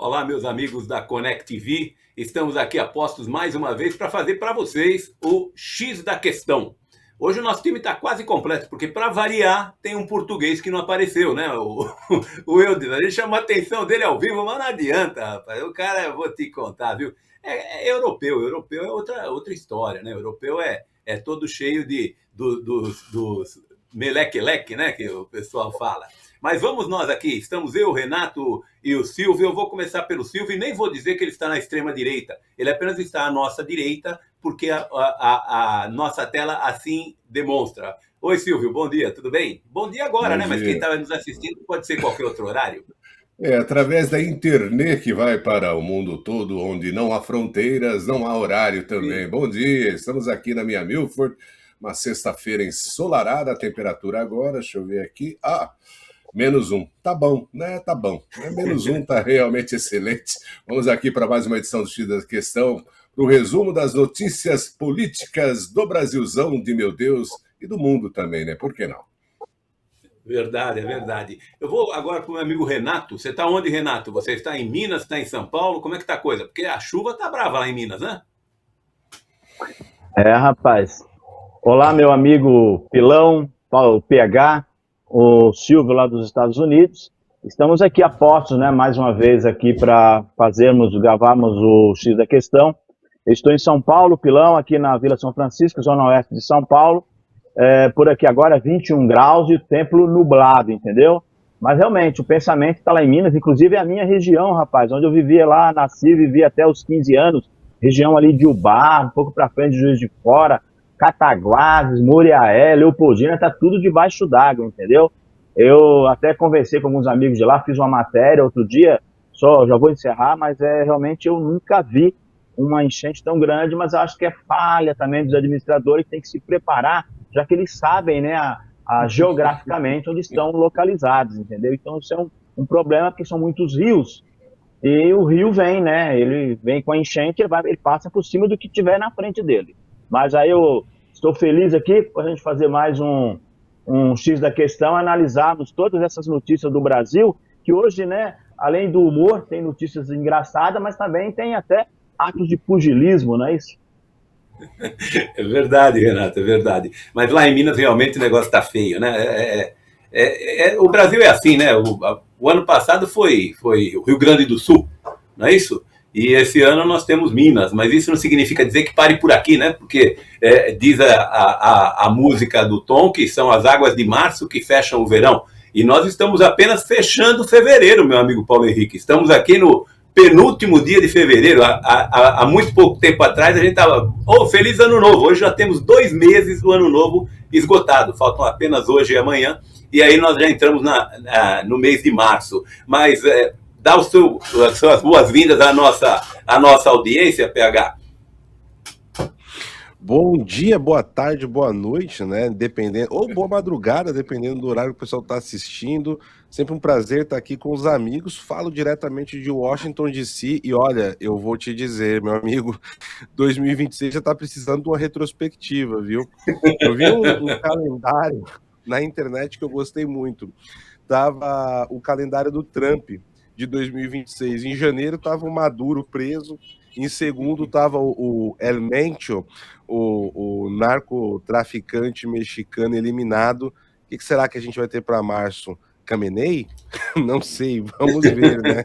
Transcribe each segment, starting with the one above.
Olá, meus amigos da Connect TV. Estamos aqui a postos mais uma vez para fazer para vocês o X da Questão. Hoje o nosso time está quase completo, porque para variar tem um português que não apareceu, né? O Eudes, a gente chama a atenção dele ao vivo, mas não adianta, rapaz. O cara, eu vou te contar, viu? É europeu, europeu é outra história, né? Europeu é todo cheio dos meleque-leque, né? Que o pessoal fala. Mas vamos nós aqui, estamos eu, o Renato e o Silvio. Eu vou começar pelo Silvio e nem vou dizer que ele está na extrema direita. Ele apenas está à nossa direita, porque a nossa tela assim demonstra. Oi, Silvio, bom dia, tudo bem? Bom dia agora, Bom né? Mas dia. quem estava nos assistindo pode ser qualquer outro horário. Através da internet que vai para o mundo todo, onde não há fronteiras, não há horário também. Sim. Bom dia, estamos aqui na minha Milford, uma sexta-feira ensolarada, a temperatura agora, deixa eu ver aqui, -1, tá bom, né? Tá bom, -1 tá realmente excelente. Vamos aqui para mais uma edição do X da Questão, para o resumo das notícias políticas do Brasilzão, de meu Deus, e do mundo também, né? Por que não? Verdade, é verdade. Eu vou agora para o meu amigo Renato. Você está onde, Renato? Você está em Minas, está em São Paulo? Como é que está a coisa? Porque a chuva está brava lá em Minas, né? Rapaz. Olá, meu amigo Pilão, o PH, o Silvio lá dos Estados Unidos. Estamos aqui a postos, né, mais uma vez aqui para gravarmos o X da Questão. Eu estou em São Paulo, Pilão, aqui na Vila São Francisco, zona oeste de São Paulo. Por aqui agora 21 graus e o tempo nublado, entendeu? Mas realmente, o pensamento está lá em Minas, inclusive é a minha região, rapaz, onde eu vivia lá, nasci, vivi até os 15 anos, região ali de Ubá, um pouco para frente de Juiz de Fora, Cataguases, Muriaé, Leopoldina, tá tudo debaixo d'água, entendeu? Eu até conversei com alguns amigos de lá, fiz uma matéria outro dia, já vou encerrar, mas realmente eu nunca vi uma enchente tão grande, mas eu acho que é falha também dos administradores que tem que se preparar, já que eles sabem, né, geograficamente onde estão localizados, entendeu? Então isso é um problema, porque são muitos rios, e o rio vem, né, ele vem com a enchente, ele passa por cima do que tiver na frente dele. Mas aí eu estou feliz aqui para a gente fazer mais um X da Questão, analisarmos todas essas notícias do Brasil, que hoje, né, além do humor, tem notícias engraçadas, mas também tem até atos de pugilismo, não é isso? É verdade, Renato, é verdade. Mas lá em Minas realmente o negócio está feio, né? O Brasil é assim, né? O ano passado foi o Rio Grande do Sul, não é isso? E esse ano nós temos Minas, mas isso não significa dizer que pare por aqui, né? Porque diz a música do Tom que são as águas de março que fecham o verão. E nós estamos apenas fechando fevereiro, meu amigo Paulo Henrique. Estamos aqui no penúltimo dia de fevereiro. Há muito pouco tempo atrás a gente estava, feliz ano novo. Hoje já temos 2 meses do ano novo esgotado. Faltam apenas hoje e amanhã. E aí nós já entramos no mês de março. Mas dá as suas boas-vindas à nossa audiência, PH. Bom dia, boa tarde, boa noite, né? Dependendo, ou boa madrugada, dependendo do horário que o pessoal está assistindo. Sempre um prazer estar aqui com os amigos. Falo diretamente de Washington, D.C. E olha, eu vou te dizer, meu amigo, 2026 já está precisando de uma retrospectiva, viu? Eu vi um calendário na internet que eu gostei muito. Tava o calendário do Trump de 2026. Em janeiro estava o Maduro preso. Em segundo estava o El Mencho, o narcotraficante mexicano eliminado. O que será que a gente vai ter para março? Khamenei? Não sei, vamos ver, né?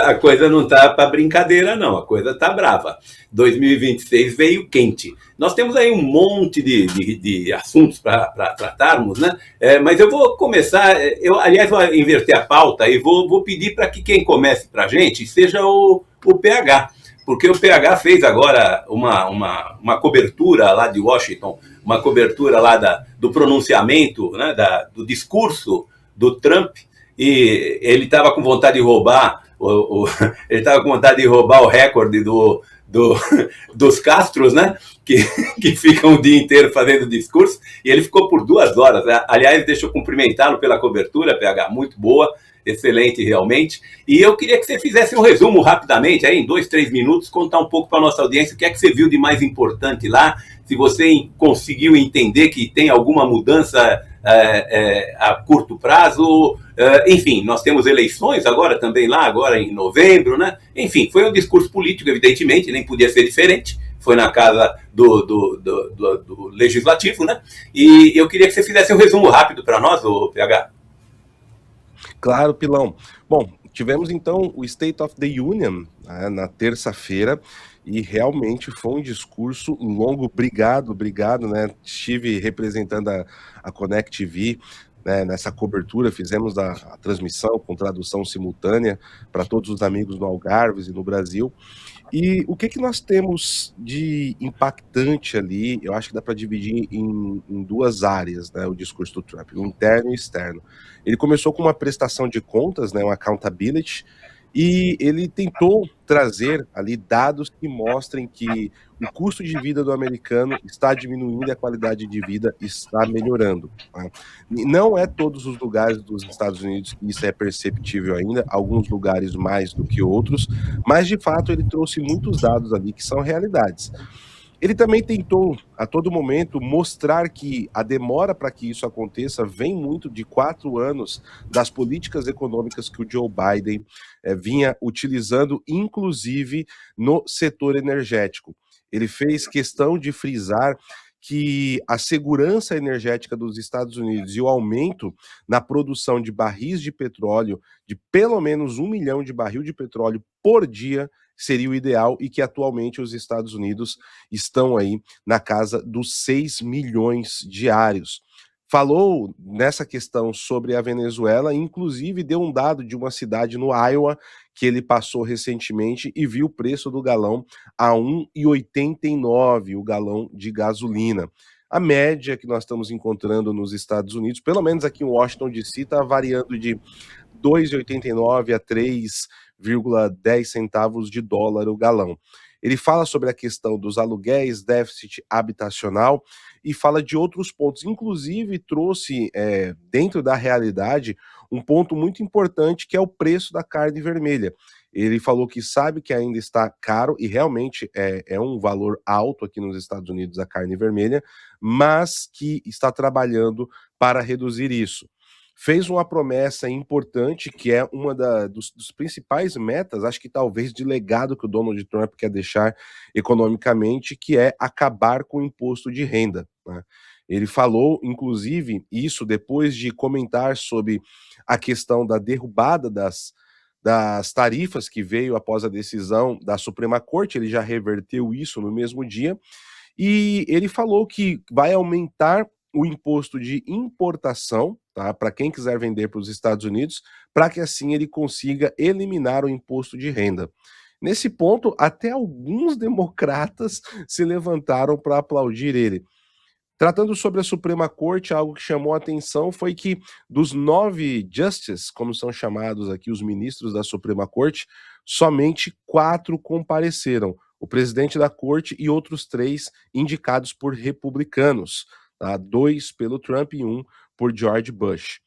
A coisa não tá para brincadeira, não. A coisa tá brava. 2026 veio quente. Nós temos aí um monte de assuntos para tratarmos, né? Mas eu vou começar. Aliás, vou inverter a pauta e vou pedir para que quem comece para a gente seja o PH. Porque o PH fez agora uma cobertura lá de Washington, uma cobertura lá do pronunciamento, né, do discurso do Trump. E ele estava com vontade de roubar ele estava com vontade de roubar o recorde dos Castros, né? Que ficam o dia inteiro fazendo discurso. E ele ficou por 2 horas. Aliás, deixa eu cumprimentá-lo pela cobertura, PH, muito boa, excelente realmente. E eu queria que você fizesse um resumo rapidamente, aí, em 2, 3 minutos, contar um pouco para a nossa audiência o que é que você viu de mais importante lá, se você conseguiu entender que tem alguma mudança a curto prazo. Enfim, nós temos eleições agora também lá, agora em novembro, né? Enfim, foi um discurso político, evidentemente, nem podia ser diferente. Foi na casa do Legislativo, né? E eu queria que você fizesse um resumo rápido para nós, PH. Claro, Pilão. Bom, tivemos então o State of the Union, né, na terça-feira, e realmente foi um discurso longo. Obrigado, né? Estive representando a Connect TV, né, nessa cobertura, fizemos a transmissão com tradução simultânea para todos os amigos no Algarve e no Brasil. E o que nós temos de impactante ali? Eu acho que dá para dividir em duas áreas, né, o discurso do Trump, o interno e o externo. Ele começou com uma prestação de contas, né, um accountability, e ele tentou trazer ali dados que mostrem que o custo de vida do americano está diminuindo e a qualidade de vida está melhorando, né? Não é todos os lugares dos Estados Unidos que isso é perceptível ainda, alguns lugares mais do que outros, mas de fato ele trouxe muitos dados ali que são realidades. Ele também tentou, a todo momento, mostrar que a demora para que isso aconteça vem muito de 4 anos das políticas econômicas que o Joe Biden vinha utilizando, inclusive no setor energético. Ele fez questão de frisar que a segurança energética dos Estados Unidos e o aumento na produção de barris de petróleo, de pelo menos 1 milhão de barril de petróleo por dia, seria o ideal, e que atualmente os Estados Unidos estão aí na casa dos 6 milhões diários. Falou nessa questão sobre a Venezuela, inclusive deu um dado de uma cidade no Iowa que ele passou recentemente e viu o preço do galão a 1,89 o galão de gasolina. A média que nós estamos encontrando nos Estados Unidos, pelo menos aqui em Washington DC, está variando de 2,89 a 3,10 centavos de dólar o galão. Ele fala sobre a questão dos aluguéis, déficit habitacional e fala de outros pontos. Inclusive trouxe dentro da realidade um ponto muito importante, que é o preço da carne vermelha. Ele falou que sabe que ainda está caro e realmente é um valor alto aqui nos Estados Unidos a carne vermelha, mas que está trabalhando para reduzir isso. Fez uma promessa importante, que é uma dos principais metas, acho que talvez de legado que o Donald Trump quer deixar economicamente, que é acabar com o imposto de renda, né? Ele falou, inclusive, isso depois de comentar sobre a questão da derrubada das tarifas que veio após a decisão da Suprema Corte. Ele já reverteu isso no mesmo dia, e ele falou que vai aumentar o imposto de importação, tá, para quem quiser vender para os Estados Unidos, para que assim ele consiga eliminar o imposto de renda. Nesse ponto, até alguns democratas se levantaram para aplaudir ele. Tratando sobre a Suprema Corte, algo que chamou a atenção foi que dos 9 justices, como são chamados aqui os ministros da Suprema Corte, somente 4 compareceram. O presidente da corte e outros 3 indicados por republicanos, tá? 2 pelo Trump e 1 por George Bush.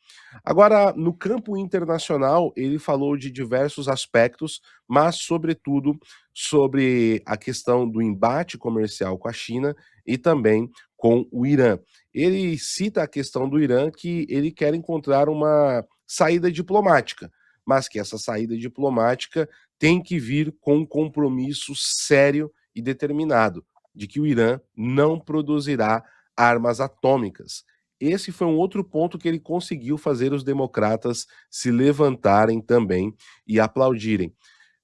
Agora, no campo internacional, ele falou de diversos aspectos, mas sobretudo sobre a questão do embate comercial com a China e também com o Irã. Ele cita a questão do Irã, que ele quer encontrar uma saída diplomática, mas que essa saída diplomática tem que vir com um compromisso sério e determinado de que o Irã não produzirá armas atômicas. Esse foi um outro ponto que ele conseguiu fazer os democratas se levantarem também e aplaudirem.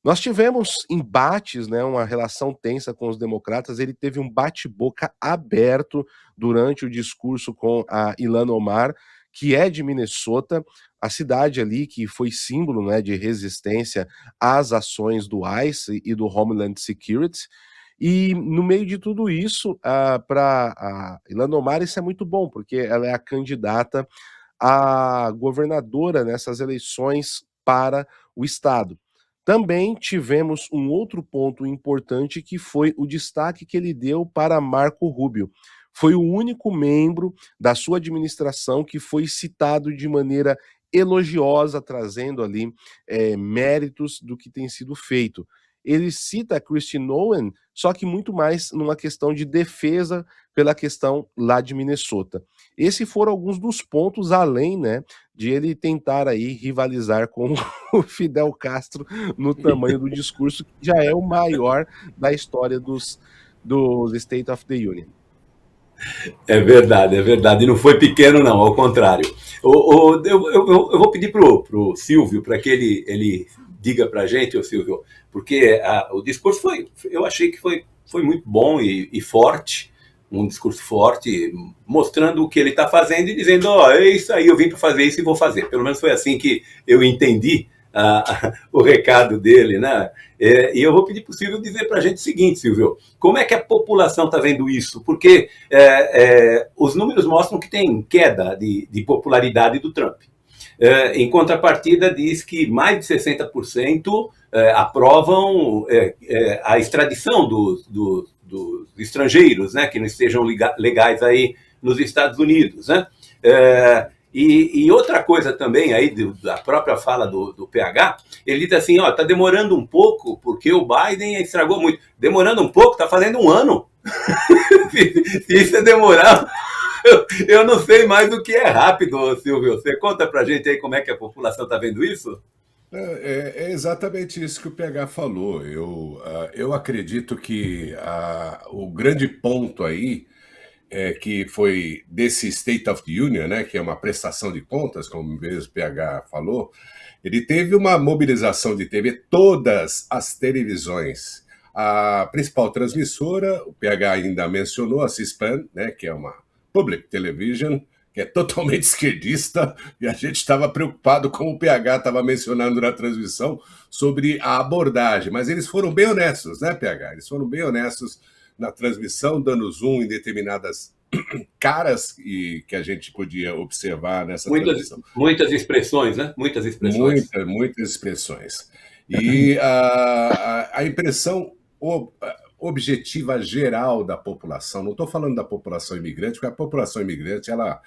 Nós tivemos embates, né, uma relação tensa com os democratas. Ele teve um bate-boca aberto durante o discurso com a Ilhan Omar, que é de Minnesota, a cidade ali que foi símbolo, né, de resistência às ações do ICE e do Homeland Security. E no meio de tudo isso, para a Ilhan Omar, isso é muito bom, porque ela é a candidata a governadora nessas eleições para o estado. Também tivemos um outro ponto importante, que foi o destaque que ele deu para Marco Rubio. Foi o único membro da sua administração que foi citado de maneira elogiosa, trazendo ali méritos do que tem sido feito. ele cita a Kristi Noem, só que muito mais numa questão de defesa pela questão lá de Minnesota. Esses foram alguns dos pontos, além, né, de ele tentar aí rivalizar com o Fidel Castro no tamanho do discurso, que já é o maior da história dos State of the Union. É verdade, é verdade. E não foi pequeno, não, ao contrário. Eu vou pedir para o Silvio, para que ele diga para a gente, ô Silvio, porque o discurso eu achei que foi muito bom e forte, um discurso forte, mostrando o que ele está fazendo e dizendo, é isso aí, eu vim para fazer isso e vou fazer. Pelo menos foi assim que eu entendi o recado dele, né? E eu vou pedir para o Silvio dizer para a gente o seguinte, Silvio, como é que a população está vendo isso? Porque os números mostram que tem queda de popularidade do Trump. Em contrapartida, diz que mais de 60% aprovam a extradição dos estrangeiros, né, que não estejam legais aí nos Estados Unidos, né? E outra coisa também aí da própria fala do PH, ele diz assim, está demorando um pouco porque o Biden estragou muito. Demorando um pouco, está fazendo um ano. Se isso é demorar, eu não sei mais do que é rápido, Silvio. Você conta pra gente aí como é que a população está vendo isso? É exatamente isso que o PH falou. Eu acredito que o grande ponto aí que foi desse State of the Union, né, que é uma prestação de contas, como mesmo o PH falou, ele teve uma mobilização de TV, todas as televisões. A principal transmissora, o PH ainda mencionou, a C-SPAN, né, que é uma Public Television, que é totalmente esquerdista, e a gente estava preocupado, como o PH estava mencionando na transmissão, sobre a abordagem. Mas eles foram bem honestos, né, PH? Eles foram bem honestos na transmissão, dando zoom em determinadas caras que a gente podia observar nessa transmissão. Muitas expressões, né? Muitas expressões. Muitas expressões. E a impressão objetiva geral da população, não estou falando da população imigrante, porque a população imigrante ela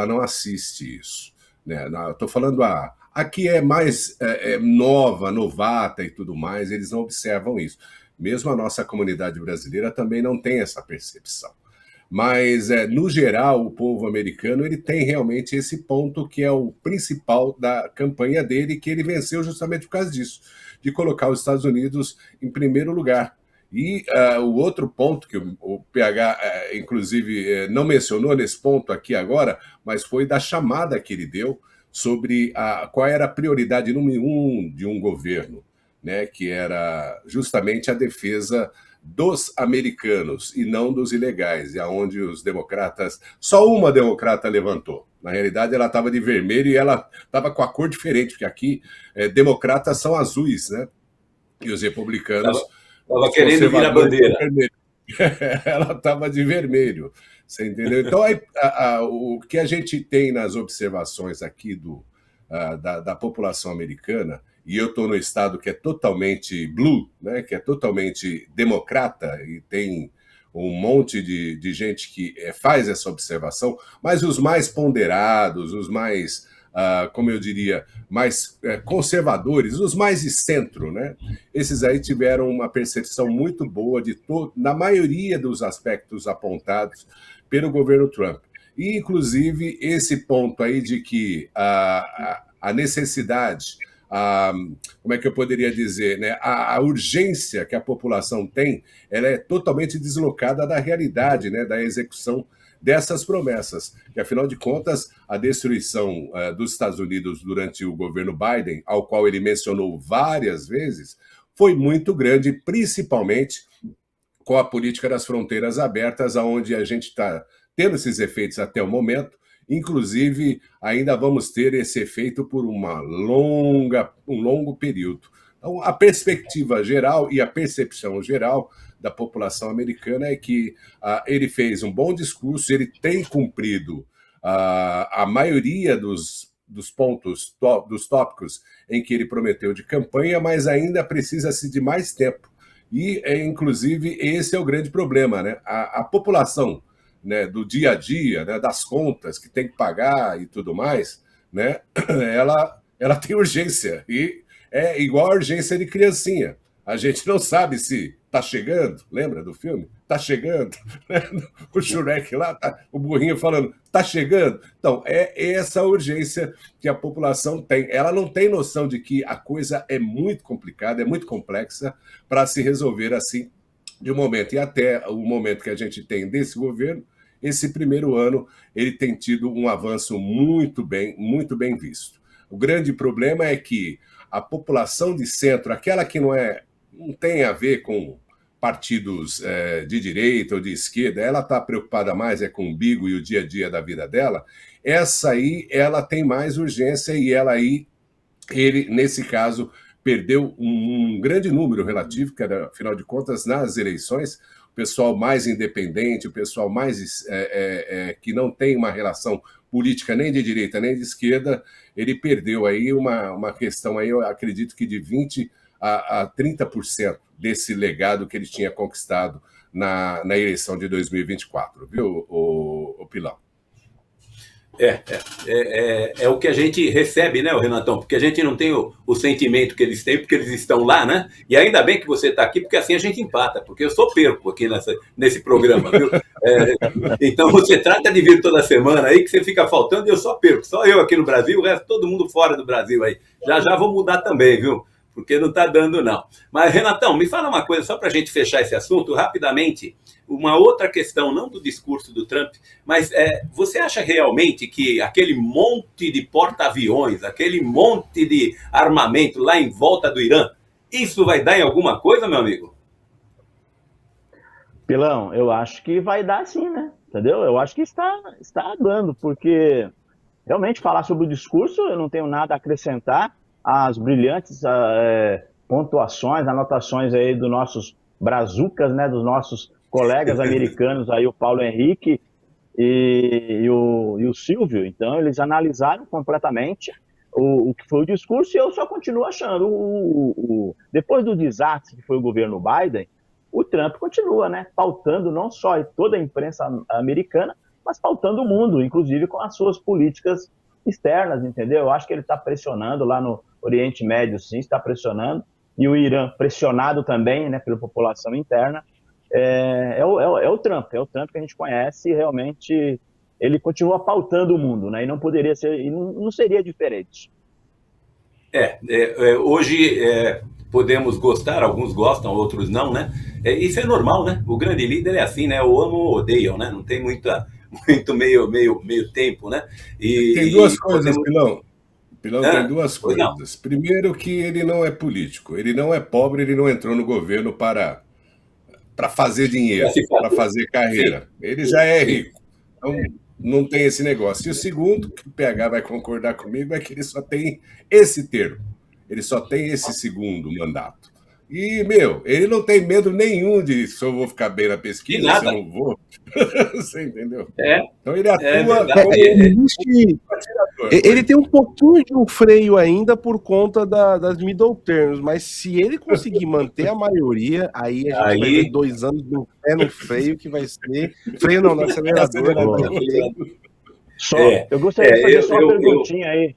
não assiste isso, né? Estou falando a que é mais nova, novata e tudo mais, eles não observam isso. Mesmo a nossa comunidade brasileira também não tem essa percepção. Mas, no geral, o povo americano ele tem realmente esse ponto que é o principal da campanha dele, que ele venceu justamente por causa disso, de colocar os Estados Unidos em primeiro lugar. E o outro ponto que o PH, inclusive, não mencionou nesse ponto aqui agora, mas foi da chamada que ele deu sobre qual era a prioridade número 1 de um governo, né, que era justamente a defesa dos americanos e não dos ilegais, e aonde os democratas, só uma democrata levantou. Na realidade, ela estava de vermelho e ela estava com a cor diferente, porque aqui democratas são azuis, né? E os republicanos... Estava querendo vir a bandeira. Ela estava de vermelho, você entendeu? Então, o que a gente tem nas observações aqui da população americana, e eu estou no estado que é totalmente blue, né, que é totalmente democrata, e tem um monte de gente que faz essa observação, mas os mais ponderados, os mais, como eu diria, mais conservadores, os mais de centro, né, esses aí tiveram uma percepção muito boa na maioria dos aspectos apontados pelo governo Trump. E, inclusive, esse ponto aí de que a necessidade... como é que eu poderia dizer, né? A urgência que a população tem, ela é totalmente deslocada da realidade, né? Da execução dessas promessas. Que, afinal de contas, a destruição dos Estados Unidos durante o governo Biden, ao qual ele mencionou várias vezes, foi muito grande, principalmente com a política das fronteiras abertas, onde a gente está tendo esses efeitos até o momento. Inclusive, ainda vamos ter esse efeito por um longo período. Então, a perspectiva geral e a percepção geral da população americana é que ele fez um bom discurso, ele tem cumprido a maioria dos pontos, dos tópicos em que ele prometeu de campanha, mas ainda precisa-se de mais tempo. E, inclusive, esse é o grande problema, né? A população, né, do dia a dia, né, das contas que tem que pagar e tudo mais, né, ela tem urgência, e é igual a urgência de criancinha. A gente não sabe se está chegando, lembra do filme? Está chegando. O Shrek lá, o burrinho falando, está chegando. Então, é essa urgência que a população tem. Ela não tem noção de que a coisa é muito complicada, é muito complexa para se resolver assim de um momento. E até o momento que a gente tem desse governo, esse primeiro ano, ele tem tido um avanço muito bem visto. O grande problema é que a população de centro, aquela que não tem a ver com partidos de direita ou de esquerda, ela está preocupada mais com o umbigo e o dia a dia da vida dela, essa aí ela tem mais urgência e ele, nesse caso, perdeu um grande número relativo, que era, afinal de contas, nas eleições, o pessoal mais independente, o pessoal mais que não tem uma relação política nem de direita nem de esquerda, ele perdeu aí uma questão, aí, eu acredito que de 20% a 30% desse legado que ele tinha conquistado na eleição de 2024, viu, o Pilão? É o que a gente recebe, né, o Renatão? Porque a gente não tem o sentimento que eles têm, porque eles estão lá, né? E ainda bem que você está aqui, porque assim a gente empata, porque eu sou perco aqui nesse programa, viu? Então você trata de vir toda semana aí, que você fica faltando e eu só perco. Só eu aqui no Brasil, o resto todo mundo fora do Brasil aí. Já vou mudar também, viu? Porque não está dando, não. Mas, Renatão, me fala uma coisa, só para a gente fechar esse assunto, rapidamente, uma outra questão, não do discurso do Trump, mas você acha realmente que aquele monte de porta-aviões, aquele monte de armamento lá em volta do Irã, isso vai dar em alguma coisa, meu amigo? Pilão, eu acho que vai dar sim, né? Entendeu? Eu acho que está dando, porque realmente falar sobre o discurso, eu não tenho nada a acrescentar. As brilhantes pontuações, anotações aí dos nossos brazucas, né, dos nossos colegas americanos, aí o Paulo Henrique e o Silvio. Então, eles analisaram completamente o que foi o discurso e eu só continuo achando. Depois do desastre que foi o governo Biden, o Trump continua, né, pautando não só toda a imprensa americana, mas pautando o mundo, inclusive com as suas políticas externas, entendeu? Eu acho que ele está pressionando lá no Oriente Médio, sim, está pressionando, e o Irã pressionado também, né, pela população interna. É o Trump que a gente conhece e realmente ele continua pautando o mundo, né, e não poderia ser, e não seria diferente. Hoje podemos gostar, alguns gostam, outros não, né? Isso é normal, né? O grande líder é assim, né? Ou amam ou odeiam, né? Não tem muito meio tempo, né? Tem duas coisas, Pilão. Tem duas pois não. coisas. Primeiro que ele não é político, ele não é pobre, ele não entrou no governo para fazer dinheiro, para fazer carreira. Sim. Ele já é rico. Então, não tem esse negócio. E o segundo, que o PH vai concordar comigo, é que ele só tem esse termo. Ele só tem esse segundo mandato. E, ele não tem medo nenhum de se eu vou ficar bem na pesquisa, se eu não vou. Você entendeu? Então ele atua como ele tem um pouquinho de um freio ainda por conta das middle terms, mas se ele conseguir manter a maioria, aí a gente vai ver 2 anos do pé no freio, que vai ser... Freio não, no acelerador. Eu gostaria de fazer só uma perguntinha aí.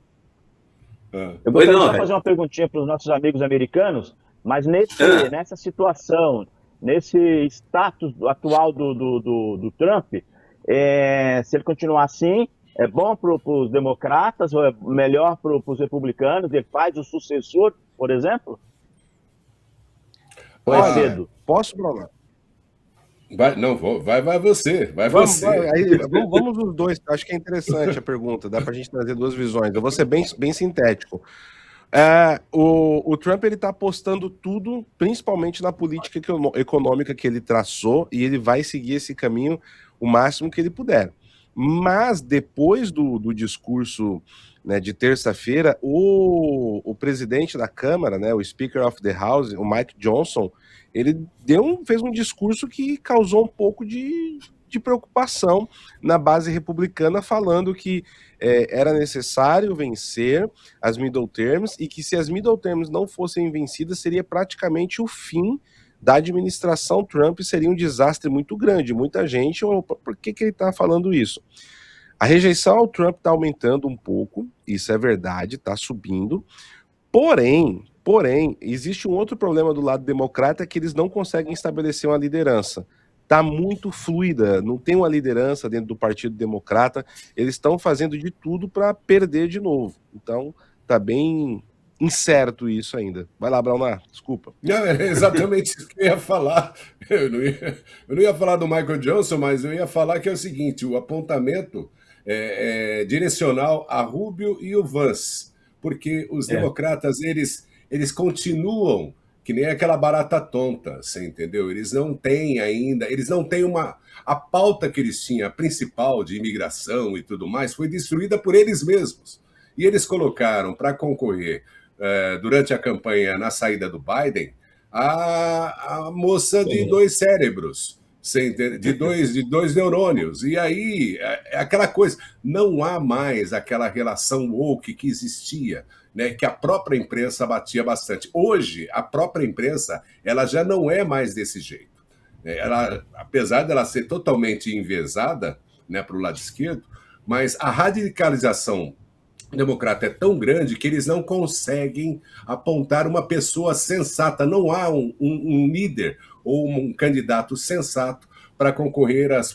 Eu gostaria de fazer uma perguntinha para os nossos amigos americanos, mas nessa situação, nesse status atual do Trump, se ele continuar assim, é bom para os democratas ou é melhor para os republicanos? Ele faz o sucessor, por exemplo? Ou é cedo? Posso, Bruno? Vai você. Vamos os dois, acho que é interessante a pergunta, dá para a gente trazer duas visões. Eu vou ser bem sintético. O Trump ele está apostando tudo, principalmente na política econômica que ele traçou, e ele vai seguir esse caminho o máximo que ele puder. Mas depois do discurso, né, de terça-feira, o presidente da Câmara, né, o Speaker of the House, o Mike Johnson, ele fez um discurso que causou um pouco de preocupação na base republicana, falando que era necessário vencer as middle terms e que se as middle terms não fossem vencidas, seria praticamente o fim da administração Trump, seria um desastre muito grande. Muita gente, por que ele está falando isso? A rejeição ao Trump está aumentando um pouco, isso é verdade, está subindo, porém, Porém, existe um outro problema do lado democrata, que eles não conseguem estabelecer uma liderança. Está muito fluida, não tem uma liderança dentro do Partido Democrata, eles estão fazendo de tudo para perder de novo. Então, está bem incerto isso ainda. Vai lá, Braunar, desculpa. Não, é exatamente isso que eu ia falar. Eu não ia falar do Michael Johnson, mas eu ia falar que é o seguinte: o apontamento é direcional a Rubio e o Vance, porque os É. democratas eles continuam que nem aquela barata tonta, você entendeu? Eles não têm ainda, eles não têm uma. A pauta que eles tinham, a principal de imigração e tudo mais, foi destruída por eles mesmos. E eles colocaram para concorrer durante a campanha na saída do Biden a moça de dois cérebros, você entende? De dois neurônios. E aí é aquela coisa, não há mais aquela relação woke que existia, né, que a própria imprensa batia bastante. Hoje, a própria imprensa ela já não é mais desse jeito. Ela, apesar dela ser totalmente enviesada, né, para o lado esquerdo, mas a radicalização democrata é tão grande que eles não conseguem apontar uma pessoa sensata. Não há um líder ou um candidato sensato para concorrer às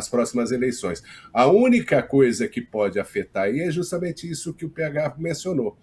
próximas eleições. A única coisa que pode afetar aí é justamente isso que o PH mencionou.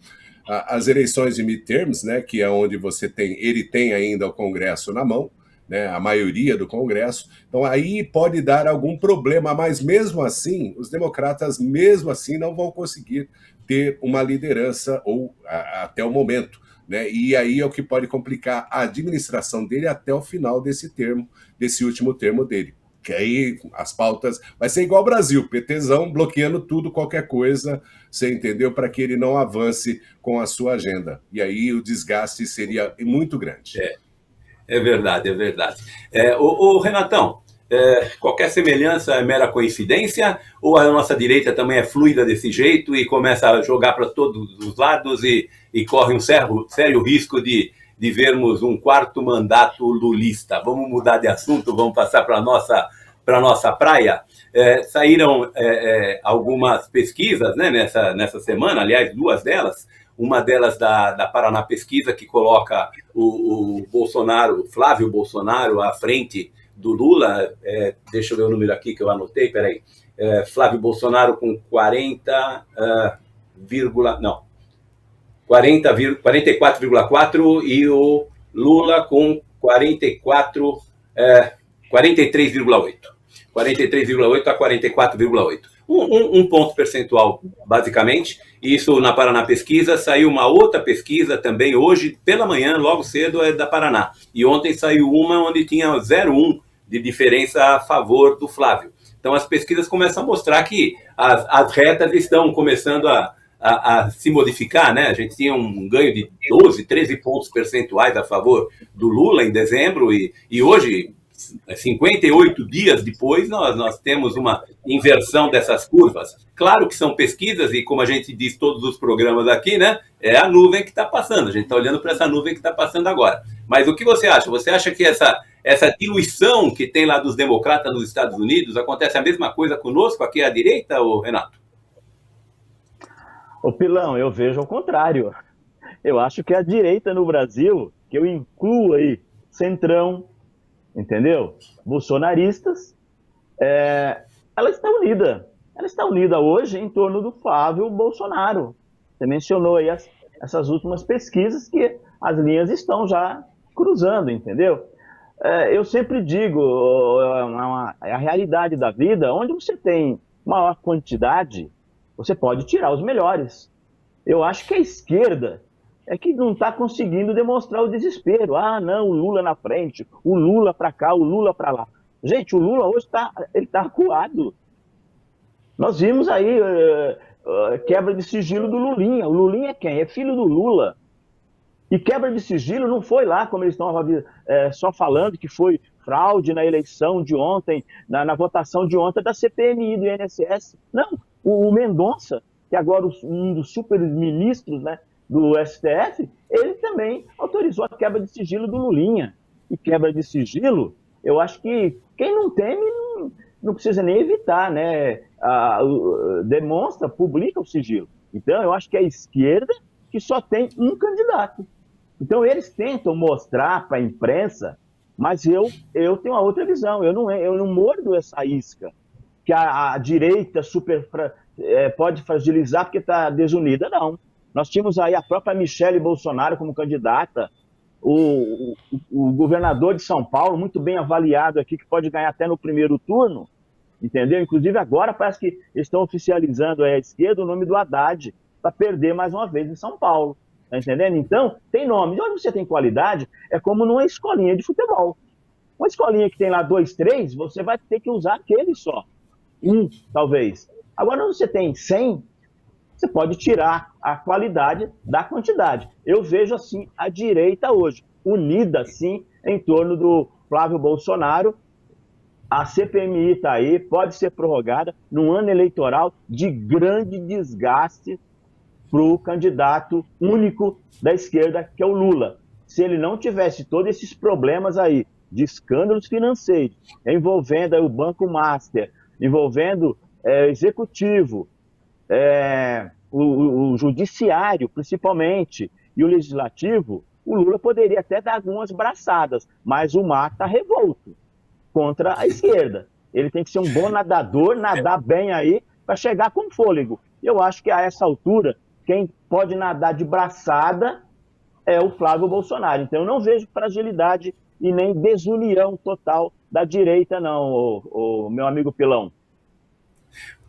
As eleições de midterms, né, que é onde ele tem ainda o Congresso na mão, né, a maioria do Congresso, então aí pode dar algum problema, mas mesmo assim, os democratas mesmo assim não vão conseguir ter uma liderança ou até o momento, né? E aí é o que pode complicar a administração dele até o final desse último termo dele. Que aí as pautas vai ser igual ao Brasil, PTzão bloqueando tudo, qualquer coisa, você entendeu, para que ele não avance com a sua agenda. E aí o desgaste seria muito grande. É verdade, é verdade. Ô Renatão, qualquer semelhança é mera coincidência ou a nossa direita também é fluida desse jeito e começa a jogar para todos os lados e corre um sério risco de vermos um quarto mandato lulista? Vamos mudar de assunto, vamos passar para a nossa praia. Saíram algumas pesquisas, né, nessa semana, aliás, duas delas. Uma delas da Paraná Pesquisa, que coloca o Bolsonaro, Flávio Bolsonaro, à frente do Lula. Deixa eu ver o número aqui que eu anotei, peraí. Flávio Bolsonaro com 44,4 e o Lula com 43,8. 43,8 a 44,8. Um ponto percentual, basicamente. Isso na Paraná Pesquisa. Saiu uma outra pesquisa também hoje, pela manhã, logo cedo, é da Paraná. E ontem saiu uma onde tinha 0,1 de diferença a favor do Flávio. Então as pesquisas começam a mostrar que as retas estão começando a se modificar, né? A gente tinha um ganho de 12, 13 pontos percentuais a favor do Lula em dezembro e hoje, 58 dias depois, nós temos uma inversão dessas curvas. Claro que são pesquisas e, como a gente diz todos os programas aqui, né, é a nuvem que está passando. A gente está olhando para essa nuvem que está passando agora. Mas o que você acha? Você acha que essa diluição que tem lá dos democratas nos Estados Unidos acontece a mesma coisa conosco aqui à direita, ô Renato? Ô Pilão, eu vejo ao contrário. Eu acho que a direita no Brasil, que eu incluo aí Centrão, entendeu? Bolsonaristas, ela está unida. Ela está unida hoje em torno do Flávio Bolsonaro. Você mencionou aí essas últimas pesquisas que as linhas estão já cruzando, entendeu? Eu sempre digo, é a realidade da vida, onde você tem maior quantidade, você pode tirar os melhores. Eu acho que a esquerda é que não está conseguindo demonstrar o desespero. Ah, não, o Lula na frente, o Lula para cá, o Lula para lá. Gente, o Lula hoje está acuado. Nós vimos aí quebra de sigilo do Lulinha. O Lulinha é quem? É filho do Lula. E quebra de sigilo não foi lá, como eles estão só falando, que foi fraude na eleição de ontem, na votação de ontem da CPMI, do INSS. Não, o Mendonça, que agora um dos super-ministros, né, do STF, ele também autorizou a quebra de sigilo do Lulinha. E quebra de sigilo, eu acho que quem não teme não precisa nem evitar, né? Demonstra, publica o sigilo. Então, eu acho que a esquerda que só tem um candidato. Então, eles tentam mostrar para a imprensa, mas eu tenho uma outra visão. Eu não mordo essa isca que a direita pode fragilizar porque está desunida. Não. Nós tínhamos aí a própria Michelle Bolsonaro como candidata, o governador de São Paulo, muito bem avaliado aqui, que pode ganhar até no primeiro turno, entendeu? Inclusive agora parece que estão oficializando à esquerda o nome do Haddad para perder mais uma vez em São Paulo, tá entendendo? Então, tem nome. Onde você tem qualidade, é como numa escolinha de futebol. Uma escolinha que tem lá 2, 3, você vai ter que usar aquele só. Talvez. Agora, onde você tem 100, você pode tirar a qualidade da quantidade. Eu vejo assim a direita hoje, unida sim em torno do Flávio Bolsonaro. A CPMI está aí, pode ser prorrogada num ano eleitoral de grande desgaste para o candidato único da esquerda, que é o Lula. Se ele não tivesse todos esses problemas aí de escândalos financeiros, envolvendo aí o Banco Master, envolvendo executivo, o judiciário, principalmente, e o legislativo, o Lula poderia até dar algumas braçadas, mas o mar está revolto contra a esquerda. Ele tem que ser um bom nadador, nadar bem aí, para chegar com fôlego. Eu acho que a essa altura, quem pode nadar de braçada é o Flávio Bolsonaro. Então eu não vejo fragilidade e nem desunião total da direita, não, o meu amigo Pilão.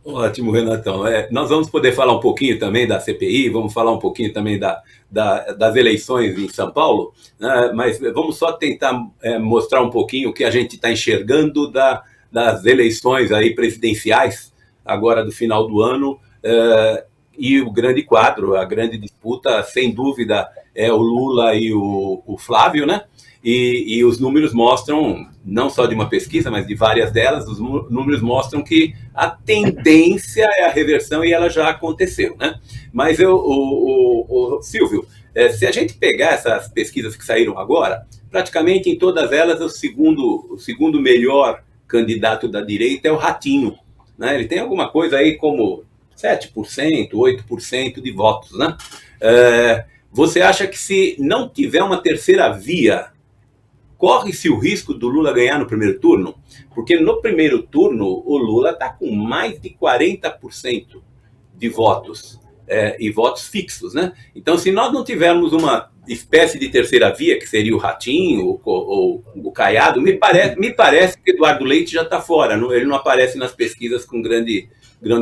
Ótimo, Renatão. Nós vamos poder falar um pouquinho também da CPI, vamos falar um pouquinho também das eleições em São Paulo, né? Mas vamos só tentar mostrar um pouquinho o que a gente está enxergando das eleições aí presidenciais, agora do final do ano, e o grande quadro, a grande disputa, sem dúvida, é o Lula e o Flávio, né? E os números mostram, não só de uma pesquisa, mas de várias delas, os números mostram que a tendência é a reversão e ela já aconteceu, né? Mas Silvio, se a gente pegar essas pesquisas que saíram agora, praticamente em todas elas o segundo melhor candidato da direita é o Ratinho, né? Ele tem alguma coisa aí como 7%, 8% de votos, né? Você acha que se não tiver uma terceira via, corre-se o risco do Lula ganhar no primeiro turno? Porque no primeiro turno o Lula está com mais de 40% de votos, e votos fixos, né? Então, se nós não tivermos uma espécie de terceira via, que seria o Ratinho ou o Caiado, me parece que Eduardo Leite já está fora, ele não aparece nas pesquisas com grande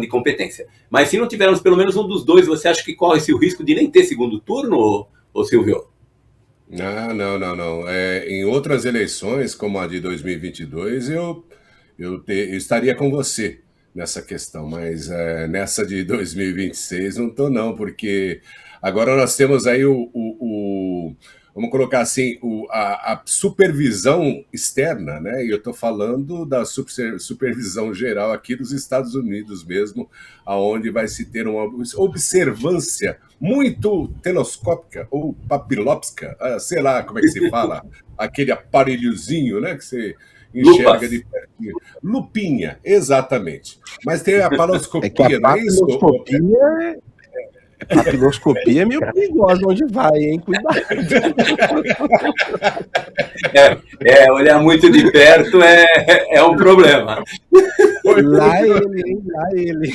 competência. Mas se não tivermos pelo menos um dos dois, você acha que corre-se o risco de nem ter segundo turno, ô Silvio? Não. Em outras eleições, como a de 2022, eu estaria com você nessa questão, mas nessa de 2026 não estou não, porque agora nós temos aí vamos colocar assim, a supervisão externa, né? E eu estou falando da supervisão geral aqui dos Estados Unidos mesmo, aonde vai se ter uma observância muito telescópica ou papilóptica, sei lá como é que se fala, aquele aparelhozinho, né, que você enxerga de pertinho. Lupinha, exatamente. Mas tem a paloscopia, não é isso? A papiloscopia é meio perigosa onde vai, hein? Cuidado. Olhar muito de perto é um problema. Lá ele.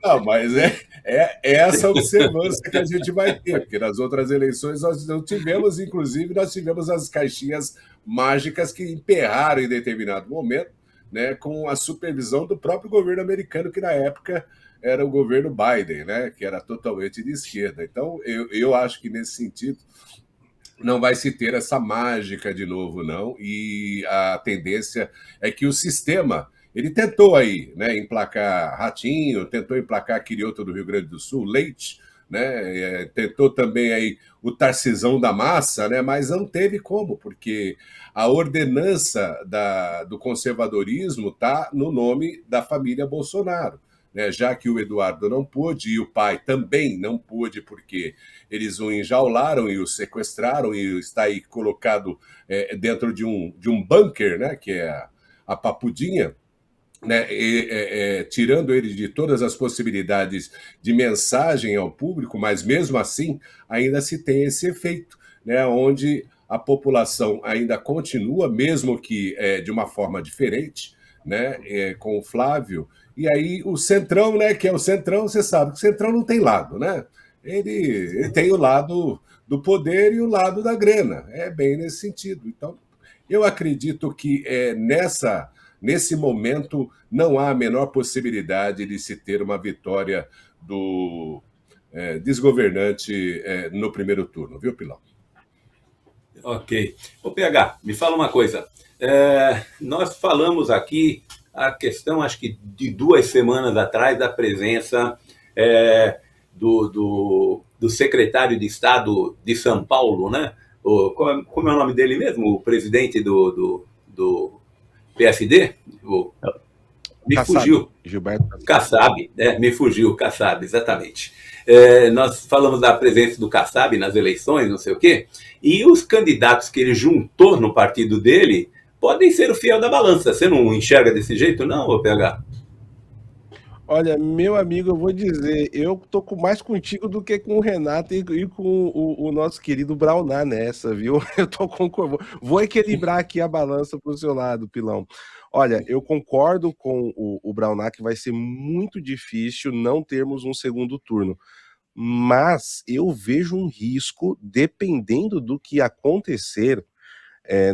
Não, mas é essa observância que a gente vai ter, porque nas outras eleições nós não tivemos, inclusive, nós tivemos as caixinhas mágicas que emperraram em determinado momento, né, com a supervisão do próprio governo americano, que na época era o governo Biden, né, que era totalmente de esquerda. Então, eu acho que nesse sentido não vai se ter essa mágica de novo, não, e a tendência é que o sistema, ele tentou aí, né, emplacar Ratinho, tentou emplacar aquele outro do Rio Grande do Sul, Leite, né, tentou também aí o Tarcisão da Massa, né, mas não teve como, porque a ordenança do conservadorismo está no nome da família Bolsonaro, né, já que o Eduardo não pôde e o pai também não pôde, porque eles o enjaularam e o sequestraram e está aí colocado dentro de um bunker, né, que é a Papudinha. né, tirando ele de todas as possibilidades de mensagem ao público, mas mesmo assim ainda se tem esse efeito, né, onde a população ainda continua, mesmo que de uma forma diferente, né, com o Flávio, e aí o Centrão, né, que é o Centrão, você sabe que o Centrão não tem lado, né? Ele tem o lado do poder e o lado da grana, é bem nesse sentido. Então, eu acredito que nesse momento não há a menor possibilidade de se ter uma vitória do desgovernante no primeiro turno, viu, Pilão? Ok. Ô, PH, me fala uma coisa. Nós falamos aqui a questão, acho que de 2 semanas atrás, da presença do secretário de Estado de São Paulo, né? Como é o nome dele mesmo? O presidente do PSD? Me Kassab, fugiu. Gilberto Kassab, me fugiu, Kassab, exatamente. Nós falamos da presença do Kassab nas eleições, não sei o quê, e os candidatos que ele juntou no partido dele podem ser o fiel da balança. Você não enxerga desse jeito, não, PH? Olha, meu amigo, eu vou dizer, eu tô mais contigo do que com o Renato e com o nosso querido Braunar nessa, viu? Eu tô concordando. Vou equilibrar aqui a balança pro seu lado, Pilão. Olha, eu concordo com o Braunar que vai ser muito difícil não termos um segundo turno. Mas eu vejo um risco, dependendo do que acontecer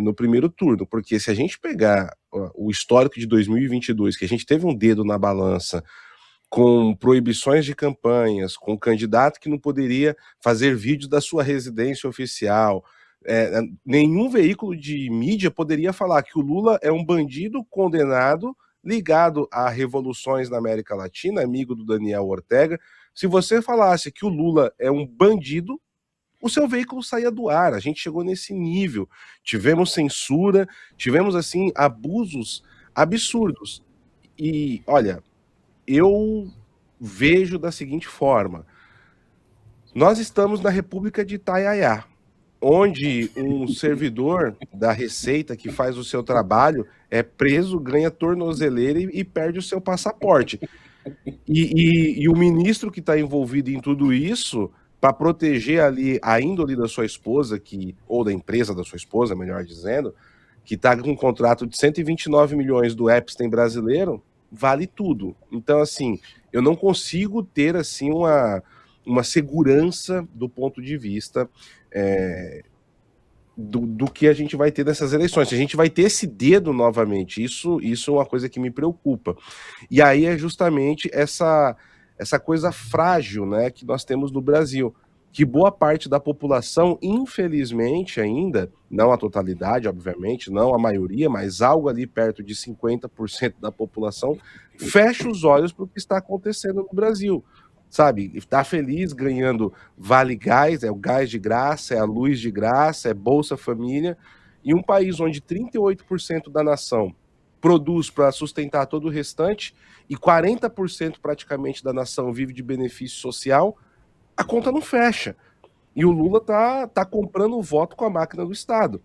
no primeiro turno, porque se a gente pegar o histórico de 2022, que a gente teve um dedo na balança, com proibições de campanhas, com candidato que não poderia fazer vídeo da sua residência oficial, nenhum veículo de mídia poderia falar que o Lula é um bandido condenado ligado a revoluções na América Latina, amigo do Daniel Ortega. Se você falasse que o Lula é um bandido, o seu veículo saía do ar. A gente chegou nesse nível. Tivemos censura, tivemos, assim, abusos absurdos. E, olha, eu vejo da seguinte forma. Nós estamos na República de Itaiaiá, onde um servidor da Receita que faz o seu trabalho é preso, ganha tornozeleira e perde o seu passaporte. E o ministro que está envolvido em tudo isso, para proteger ali a índole da sua esposa, ou da empresa da sua esposa, melhor dizendo, que está com um contrato de 129 milhões do Epstein brasileiro, vale tudo. Então, assim, eu não consigo ter assim uma segurança do ponto de vista do que a gente vai ter nessas eleições. Se a gente vai ter esse dedo novamente, isso é uma coisa que me preocupa. E aí é justamente essa coisa frágil, né, que nós temos no Brasil, que boa parte da população, infelizmente ainda, não a totalidade, obviamente, não a maioria, mas algo ali perto de 50% da população, fecha os olhos para o que está acontecendo no Brasil. Sabe, está feliz ganhando Vale Gás, é o gás de graça, é a luz de graça, é Bolsa Família, e um país onde 38% da nação produz para sustentar todo o restante e 40% praticamente da nação vive de benefício social, a conta não fecha. E o Lula tá comprando o voto com a máquina do Estado.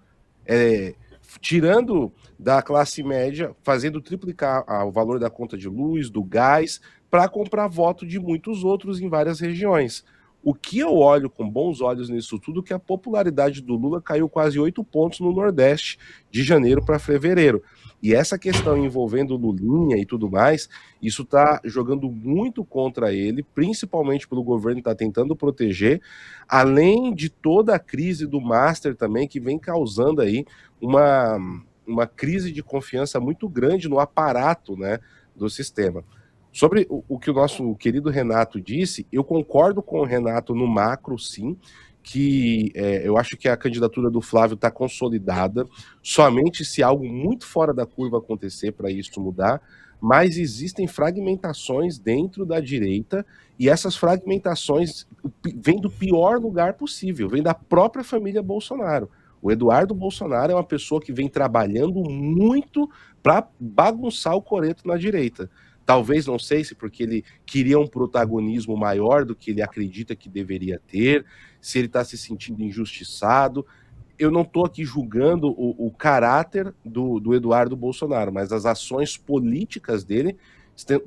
Tirando da classe média, fazendo triplicar o valor da conta de luz, do gás, para comprar voto de muitos outros em várias regiões. O que eu olho com bons olhos nisso tudo é que a popularidade do Lula caiu quase 8 pontos no Nordeste, de janeiro para fevereiro. E essa questão envolvendo Lulinha e tudo mais, isso está jogando muito contra ele, principalmente pelo governo que está tentando proteger, além de toda a crise do Master também, que vem causando aí uma crise de confiança muito grande no aparato, né, do sistema. Sobre o que o nosso querido Renato disse, eu concordo com o Renato no macro, sim, que eu acho que a candidatura do Flávio está consolidada, somente se algo muito fora da curva acontecer para isso mudar, mas existem fragmentações dentro da direita, e essas fragmentações vêm do pior lugar possível, vêm da própria família Bolsonaro. O Eduardo Bolsonaro é uma pessoa que vem trabalhando muito para bagunçar o coreto na direita. Talvez, não sei se porque ele queria um protagonismo maior do que ele acredita que deveria ter, se ele está se sentindo injustiçado. eu não estou aqui julgando o caráter do Eduardo Bolsonaro, mas as ações políticas dele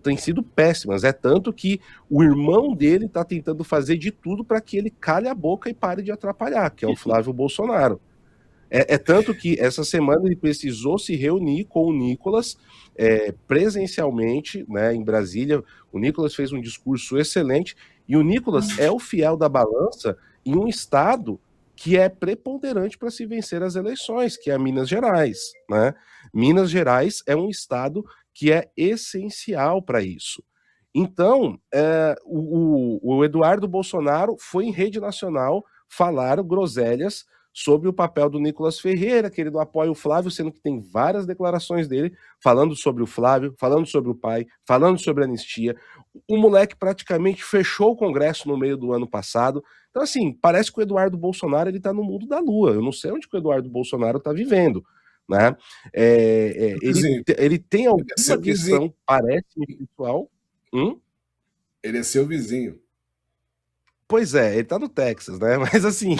têm sido péssimas. É tanto que o irmão dele está tentando fazer de tudo para que ele cale a boca e pare de atrapalhar, que é o Flávio Bolsonaro. É tanto que essa semana ele precisou se reunir com o Nicolas presencialmente, né, em Brasília. O Nicolas fez um discurso excelente e o Nicolas é o fiel da balança em um estado que é preponderante para se vencer as eleições, que é Minas Gerais, né? Minas Gerais é um estado que é essencial para isso. Então, o Eduardo Bolsonaro foi em rede nacional falar groselhas sobre o papel do Nicolas Ferreira, que ele não apoia o Flávio, sendo que tem várias declarações dele falando sobre o Flávio, falando sobre o pai, falando sobre a anistia. O moleque praticamente fechou o Congresso no meio do ano passado. Então, assim, parece que o Eduardo Bolsonaro ele tá no mundo da lua. Eu não sei onde que o Eduardo Bolsonaro está vivendo, né? Ele tem alguma questão, parece pessoal. Ele é seu vizinho. Pois é, ele tá no Texas, né? Mas assim,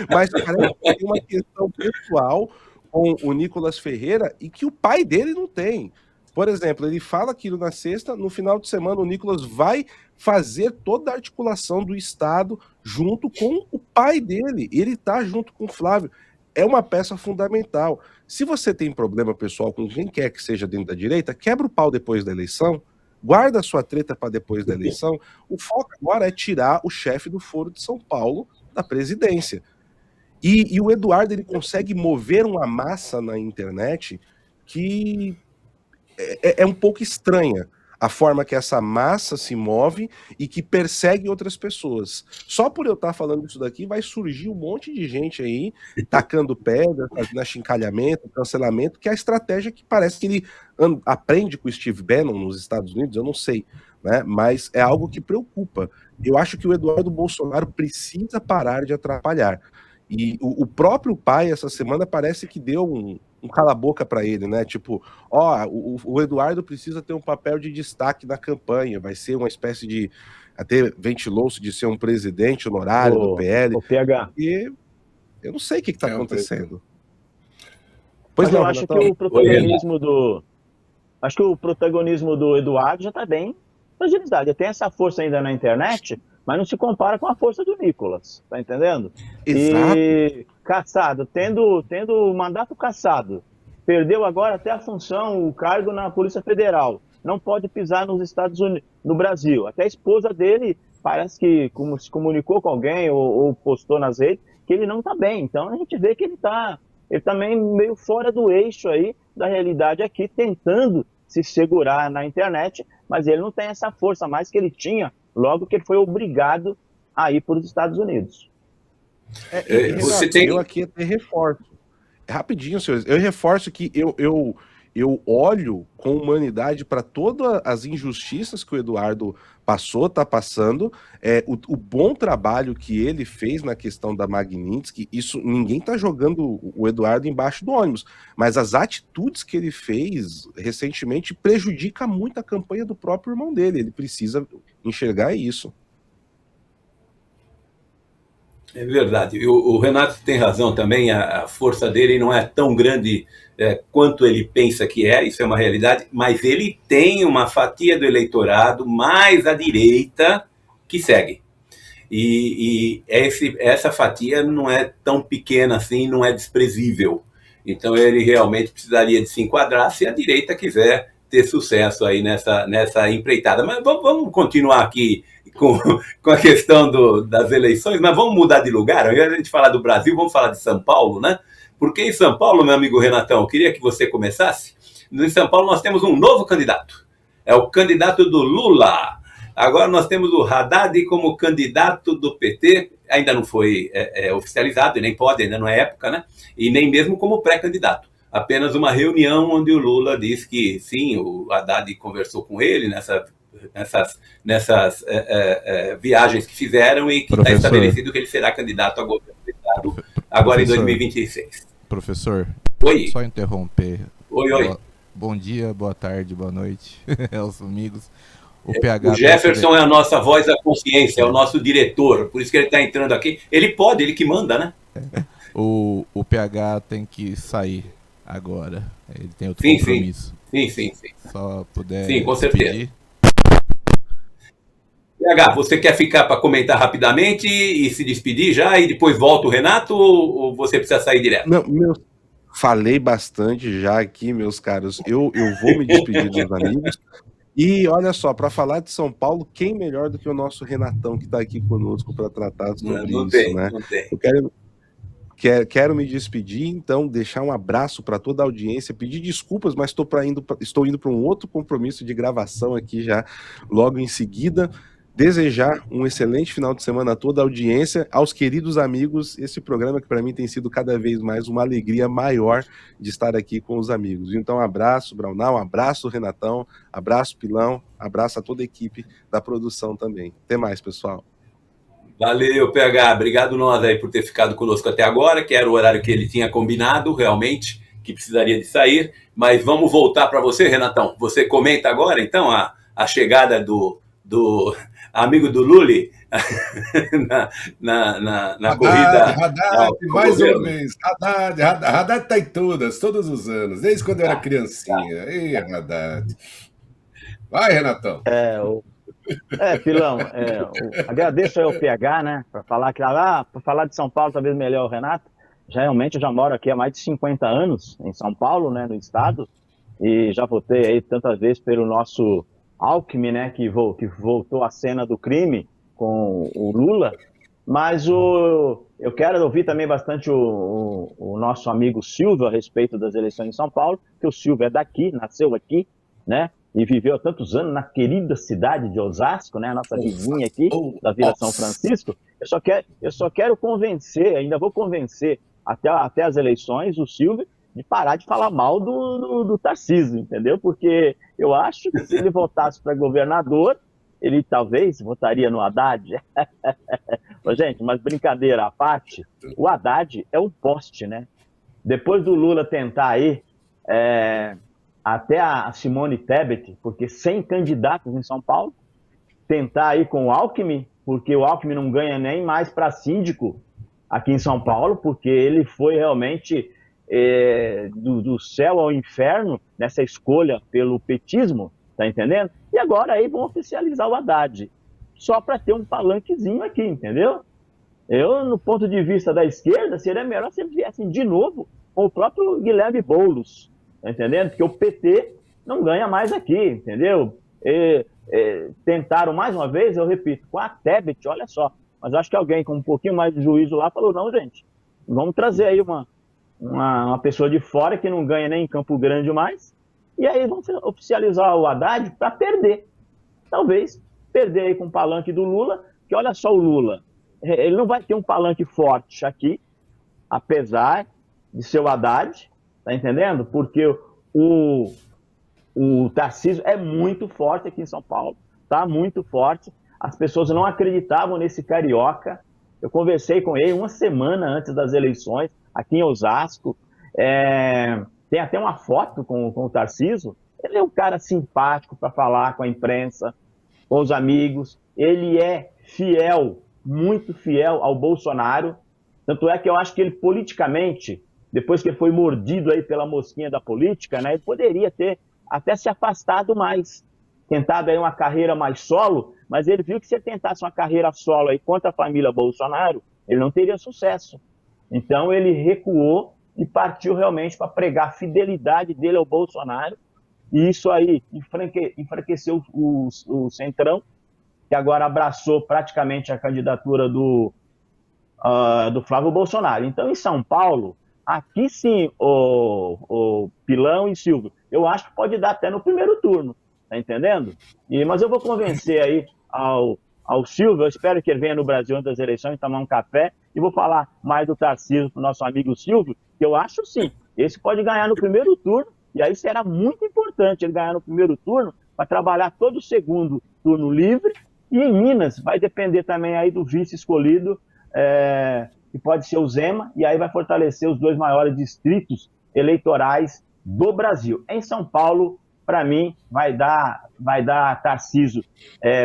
mas parece que tem uma questão pessoal com o Nicolas Ferreira e que o pai dele não tem. Por exemplo, ele fala aquilo na sexta, no final de semana o Nicolas vai fazer toda a articulação do Estado junto com o pai dele. Ele tá junto com o Flávio. É uma peça fundamental. Se você tem problema pessoal com quem quer que seja dentro da direita, quebra o pau depois da eleição. Guarda a sua treta para depois da eleição. O foco agora é tirar o chefe do Foro de São Paulo da presidência. E o Eduardo ele consegue mover uma massa na internet que é um pouco estranha. A forma que essa massa se move e que persegue outras pessoas. Só por eu estar falando isso daqui, vai surgir um monte de gente aí tacando pedra, fazendo achincalhamento, cancelamento, que é a estratégia que parece que ele aprende com o Steve Bannon nos Estados Unidos, eu não sei, né? Mas é algo que preocupa. Eu acho que o Eduardo Bolsonaro precisa parar de atrapalhar. E o próprio pai, essa semana, parece que deu um cala-boca para ele, né? Tipo, o Eduardo precisa ter um papel de destaque na campanha, vai ser uma espécie de, até ventilou-se de ser um presidente honorário do PL. O PH. E eu não sei o que está acontecendo. Pois não, eu acho que o protagonismo do Eduardo já está bem fragilizado. Ele tem essa força ainda na internet, mas não se compara com a força do Nicolas, tá entendendo? Exato. E caçado, tendo o mandato cassado, perdeu agora até a função, o cargo na Polícia Federal, não pode pisar nos Estados Unidos, no Brasil. Até a esposa dele parece que se comunicou com alguém ou postou nas redes que ele não tá bem. Então a gente vê que ele tá meio fora do eixo aí da realidade aqui, tentando se segurar na internet, mas ele não tem essa força mais que ele tinha logo que ele foi obrigado a ir para os Estados Unidos. Eu aqui até reforço. Rapidinho, senhores. Eu reforço que eu olho com humanidade para todas as injustiças que o Eduardo está passando, o bom trabalho que ele fez na questão da Magnitsky, isso ninguém está jogando o Eduardo embaixo do ônibus, mas as atitudes que ele fez recentemente prejudica muito a campanha do próprio irmão dele, ele precisa enxergar isso. É verdade. O Renato tem razão também, a força dele não é tão grande quanto ele pensa que é, isso é uma realidade, mas ele tem uma fatia do eleitorado mais à direita que segue. E essa fatia não é tão pequena assim, não é desprezível. Então ele realmente precisaria de se enquadrar se a direita quiser ter sucesso aí nessa empreitada. Mas vamos continuar aqui com a questão das eleições, mas vamos mudar de lugar. Ao invés de a gente falar do Brasil, vamos falar de São Paulo, né? Porque em São Paulo, meu amigo Renatão, eu queria que você começasse. Em São Paulo nós temos um novo candidato. É o candidato do Lula. Agora nós temos o Haddad como candidato do PT. Ainda não foi oficializado, e nem pode, ainda não é época, né? E nem mesmo como pré-candidato. Apenas uma reunião onde o Lula disse que sim, o Haddad conversou com ele nessas viagens que fizeram e que está estabelecido que ele será candidato a governo do Estado agora em 2026. Professor, oi. Só interromper. Oi. Bom dia, boa tarde, boa noite aos amigos. O PH. O Jefferson é a nossa voz da consciência, é o nosso diretor, por isso que ele está entrando aqui. Ele pode, ele que manda, né? O PH tem que sair agora. Ele tem outro Sim, compromisso. sim. Só puder Sim, com despedir. certeza. PH, você quer ficar para comentar rapidamente e se despedir já e depois volta o Renato ou você precisa sair direto? Não, falei bastante já aqui, meus caros. Eu vou me despedir dos amigos. E olha só, para falar de São Paulo, quem melhor do que o nosso Renatão que está aqui conosco para tratar sobre Não isso, tem, né? não tem. Eu quero me despedir, então, deixar um abraço para toda a audiência, pedir desculpas, mas estou indo para um outro compromisso de gravação aqui já logo em seguida. Desejar um excelente final de semana a toda a audiência, aos queridos amigos, esse programa que para mim tem sido cada vez mais uma alegria maior de estar aqui com os amigos. Então, um abraço, Braunal, um abraço, Renatão, abraço, Pilão, abraço a toda a equipe da produção também. Até mais, pessoal. Valeu, PH. Obrigado nós aí por ter ficado conosco até agora, que era o horário que ele tinha combinado, realmente, que precisaria de sair. Mas vamos voltar para você, Renatão. Você comenta agora, então, a chegada do amigo do Lully na corrida. Haddad, mais uma vez. Haddad está em todos os anos, desde quando eu era criancinha. Ei, Haddad. Vai, Renatão. Pilão, agradeço aí ao PH, né, para falar para falar de São Paulo, talvez melhor o Renato. Realmente eu já moro aqui há mais de 50 anos, em São Paulo, né, no estado, e já votei aí tantas vezes pelo nosso Alckmin, né, que voltou à cena do crime com o Lula, mas eu quero ouvir também bastante o nosso amigo Silvio a respeito das eleições em São Paulo, que o Silvio é daqui, nasceu aqui, né, e viveu há tantos anos na querida cidade de Osasco, né, a nossa vizinha aqui, da Vila São Francisco. Eu só quero convencer, ainda vou convencer até as eleições, o Silvio, de parar de falar mal do Tarcísio, entendeu? Porque eu acho que se ele votasse para governador, ele talvez votaria no Haddad. Gente, mas brincadeira à parte, o Haddad é um poste, né? Depois do Lula tentar aí, até a Simone Tebet, porque 100 candidatos em São Paulo, tentar aí com o Alckmin, porque o Alckmin não ganha nem mais para síndico aqui em São Paulo, porque ele foi realmente do céu ao inferno nessa escolha pelo petismo, tá entendendo? E agora aí vão oficializar o Haddad, só para ter um palanquezinho aqui, entendeu? No ponto de vista da esquerda, seria melhor se eles viessem de novo com o próprio Guilherme Boulos, tá entendendo? Porque o PT não ganha mais aqui, entendeu? Tentaram mais uma vez, eu repito, com a Tebet, olha só, mas acho que alguém com um pouquinho mais de juízo lá falou, não, gente, vamos trazer aí uma pessoa de fora que não ganha nem em Campo Grande mais, e aí vamos oficializar o Haddad para perder. Talvez perder aí com o palanque do Lula, que olha só o Lula, ele não vai ter um palanque forte aqui, apesar de ser o Haddad, tá entendendo? Porque o Tarcísio é muito forte aqui em São Paulo, tá muito forte. As pessoas não acreditavam nesse carioca. Eu conversei com ele uma semana antes das eleições, aqui em Osasco. Tem até uma foto com o Tarcísio. Ele é um cara simpático para falar com a imprensa, com os amigos. Ele é fiel, muito fiel ao Bolsonaro. Tanto é que eu acho que ele politicamente, depois que ele foi mordido aí pela mosquinha da política, né, ele poderia ter até se afastado mais, tentado aí uma carreira mais solo, mas ele viu que se ele tentasse uma carreira solo aí contra a família Bolsonaro, ele não teria sucesso. Então ele recuou e partiu realmente para pregar a fidelidade dele ao Bolsonaro, e isso aí enfraqueceu o Centrão, que agora abraçou praticamente a candidatura do Flávio Bolsonaro. Então, em São Paulo, aqui sim, o Pilão e Silvio, eu acho que pode dar até no primeiro turno, tá entendendo? Mas eu vou convencer aí ao Silvio, eu espero que ele venha no Brasil antes das eleições, tomar um café, e vou falar mais do Tarcísio para o nosso amigo Silvio, que eu acho sim, esse pode ganhar no primeiro turno, e aí será muito importante ele ganhar no primeiro turno, para trabalhar todo o segundo turno livre, e em Minas vai depender também aí do vice escolhido, que pode ser o Zema, e aí vai fortalecer os dois maiores distritos eleitorais do Brasil. Em São Paulo, para mim, vai dar Tarcísio,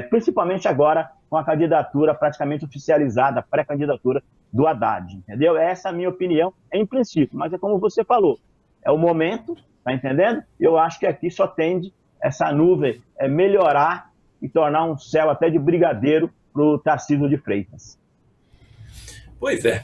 principalmente agora com a candidatura praticamente oficializada, a pré-candidatura do Haddad, entendeu? Essa é a minha opinião, em princípio, mas é como você falou, é o momento, tá entendendo? Eu acho que aqui só tende essa nuvem melhorar e tornar um céu até de brigadeiro para o Tarcísio de Freitas. Pois é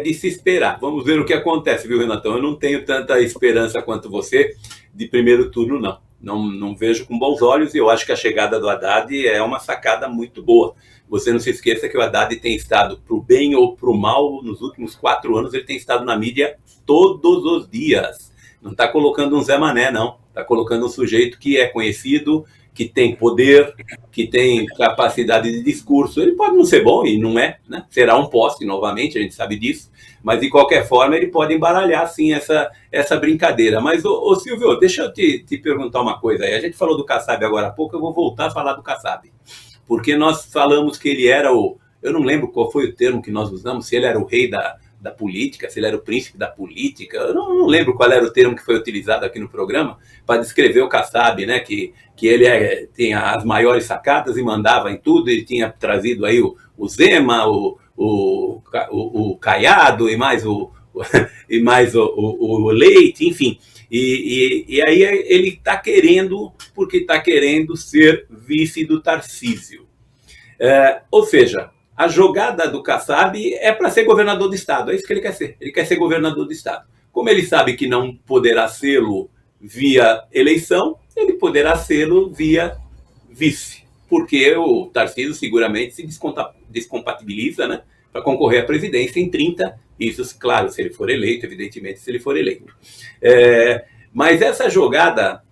de se esperar. Vamos ver o que acontece, viu, Renatão? Eu não tenho tanta esperança quanto você de primeiro turno, não. Não vejo com bons olhos, e eu acho que a chegada do Haddad é uma sacada muito boa. Você não se esqueça que o Haddad tem estado, para o bem ou para o mal, nos últimos 4 anos, ele tem estado na mídia todos os dias. Não está colocando um Zé Mané, não. Está colocando um sujeito que é conhecido, que tem poder, que tem capacidade de discurso. Ele pode não ser bom, e não é, né? Será um poste, novamente, a gente sabe disso, mas de qualquer forma ele pode embaralhar, sim, essa brincadeira. Mas, ô Silvio, deixa eu te perguntar uma coisa aí. A gente falou do Kassab agora há pouco, eu vou voltar a falar do Kassab, porque nós falamos que ele era eu não lembro qual foi o termo que nós usamos, se ele era o rei da política, se ele era o príncipe da política, eu não lembro qual era o termo que foi utilizado aqui no programa para descrever o Kassab, né? Que ele tinha as maiores sacadas e mandava em tudo, ele tinha trazido aí o Zema, o Caiado e mais o Leite, enfim. E aí ele está querendo, porque está querendo ser vice do Tarcísio. Ou seja, a jogada do Kassab é para ser governador do Estado, é isso que ele quer ser. Ele quer ser governador do Estado. Como ele sabe que não poderá sê-lo via eleição, ele poderá sê-lo via vice, porque o Tarcísio seguramente se descompatibiliza, né, para concorrer à presidência em 30, isso, claro, se ele for eleito, evidentemente, se ele for eleito. Mas essa jogada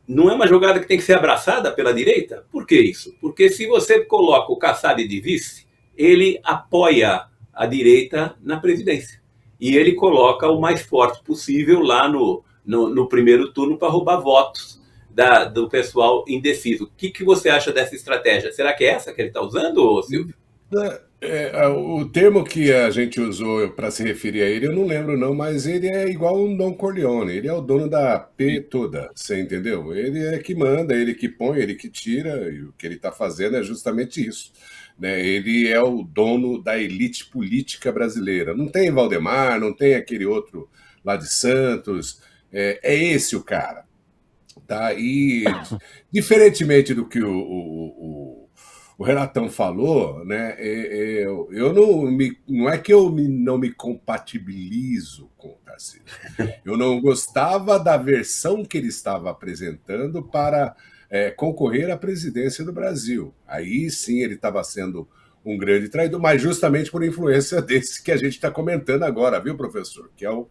não é uma jogada que tem que ser abraçada pela direita? Por que isso? Porque se você coloca o Kassab de vice, ele apoia a direita na presidência. E ele coloca o mais forte possível lá no primeiro turno para roubar votos do pessoal indeciso. O que você acha dessa estratégia? Será que é essa que ele está usando, Silvio? O termo que a gente usou para se referir a ele, eu não lembro não, mas ele é igual um Don Corleone, ele é o dono da P toda, você entendeu? Ele é que manda, ele que põe, ele que tira, e o que ele está fazendo é justamente isso, né? Ele é o dono da elite política brasileira. Não tem Valdemar, não tem aquele outro lá de Santos, é esse o cara, tá? E diferentemente do que o Renatão falou, né? Eu não é que eu não me compatibilizo com o Tarcísio. Eu não gostava da versão que ele estava apresentando para concorrer à presidência do Brasil. Aí sim ele estava sendo um grande traidor, mas justamente por influência desse que a gente está comentando agora, viu, professor? Que é o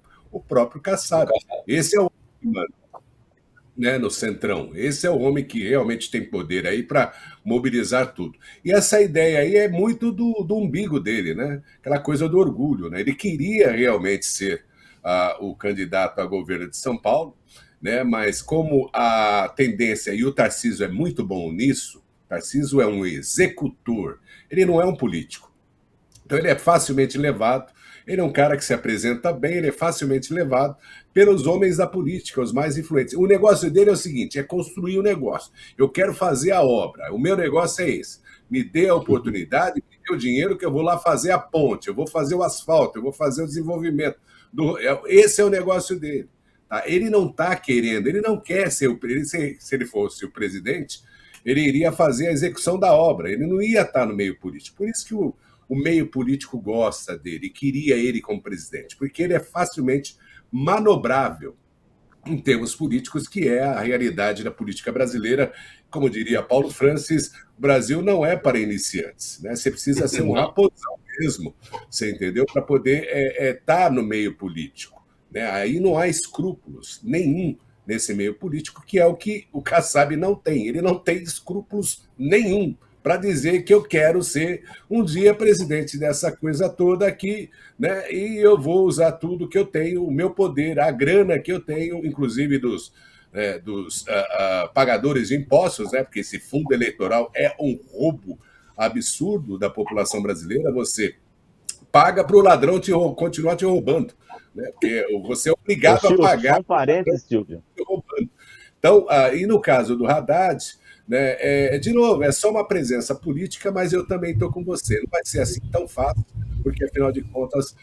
próprio Kassab. Esse é o mano, né, no Centrão. Esse é o homem que realmente tem poder aí para mobilizar tudo. E essa ideia aí é muito do umbigo dele, né? Aquela coisa do orgulho, né? Ele queria realmente ser o candidato a governo de São Paulo, né? Mas como a tendência, e o Tarcísio é muito bom nisso, Tarcísio é um executor, ele não é um político. Então ele é facilmente levado, ele é um cara que se apresenta bem, ele é facilmente levado pelos homens da política, os mais influentes. O negócio dele é o seguinte, é construir o negócio. Eu quero fazer a obra, o meu negócio é esse. Me dê a oportunidade, me dê o dinheiro que eu vou lá fazer a ponte, eu vou fazer o asfalto, eu vou fazer o desenvolvimento. Esse é o negócio dele. Tá? Ele não está querendo, ele não quer ser o presidente. Se ele fosse o presidente, ele iria fazer a execução da obra, ele não ia estar no meio político. Por isso que o meio político gosta dele, queria ele como presidente, porque ele é facilmente manobrável em termos políticos, que é a realidade da política brasileira. Como diria Paulo Francis, o Brasil não é para iniciantes, né? Você precisa ser um raposão mesmo, você entendeu? Para poder estar no meio político, né? Aí não há escrúpulos nenhum nesse meio político, que é o que o Kassab não tem. Ele não tem escrúpulos nenhum para dizer que eu quero ser um dia presidente dessa coisa toda aqui, né? E eu vou usar tudo que eu tenho, o meu poder, a grana que eu tenho, inclusive dos pagadores de impostos, né? Porque esse fundo eleitoral é um roubo absurdo da população brasileira. Você paga para o ladrão continuar te roubando, né? Porque você é obrigado a pagar. Só um parênteses, Silvio. Então, e no caso do Haddad, né? De novo, é só uma presença política, mas eu também estou com você. Não vai ser assim tão fácil, porque, afinal de contas,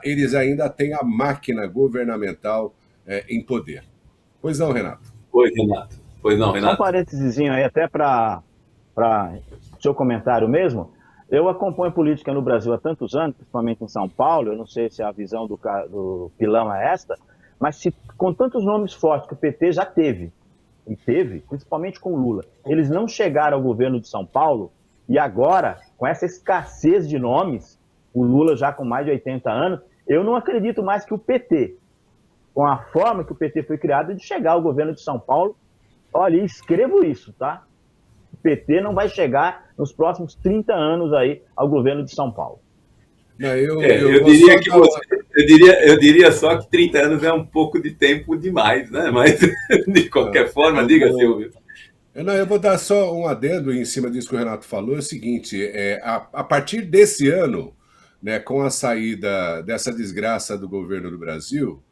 eles ainda têm a máquina governamental em poder. Pois não, Renato? Pois, Renato. Pois não, Só um Renato. parênteses aí, até para seu comentário mesmo. Eu acompanho política no Brasil há tantos anos, principalmente em São Paulo. Eu não sei se a visão do Pilão é esta, mas com tantos nomes fortes que o PT já teve, e teve, principalmente com o Lula, eles não chegaram ao governo de São Paulo, e agora, com essa escassez de nomes, o Lula já com mais de 80 anos, eu não acredito mais que o PT, com a forma que o PT foi criado, de chegar ao governo de São Paulo. Olha, escrevo isso, tá? O PT não vai chegar nos próximos 30 anos aí ao governo de São Paulo. Não, eu diria só que 30 anos é um pouco de tempo demais, né? Mas, de qualquer forma, diga, Silvio. Não, eu vou dar só um adendo em cima disso que o Renato falou. É o seguinte, a partir desse ano, né, com a saída dessa desgraça do governo do Brasil,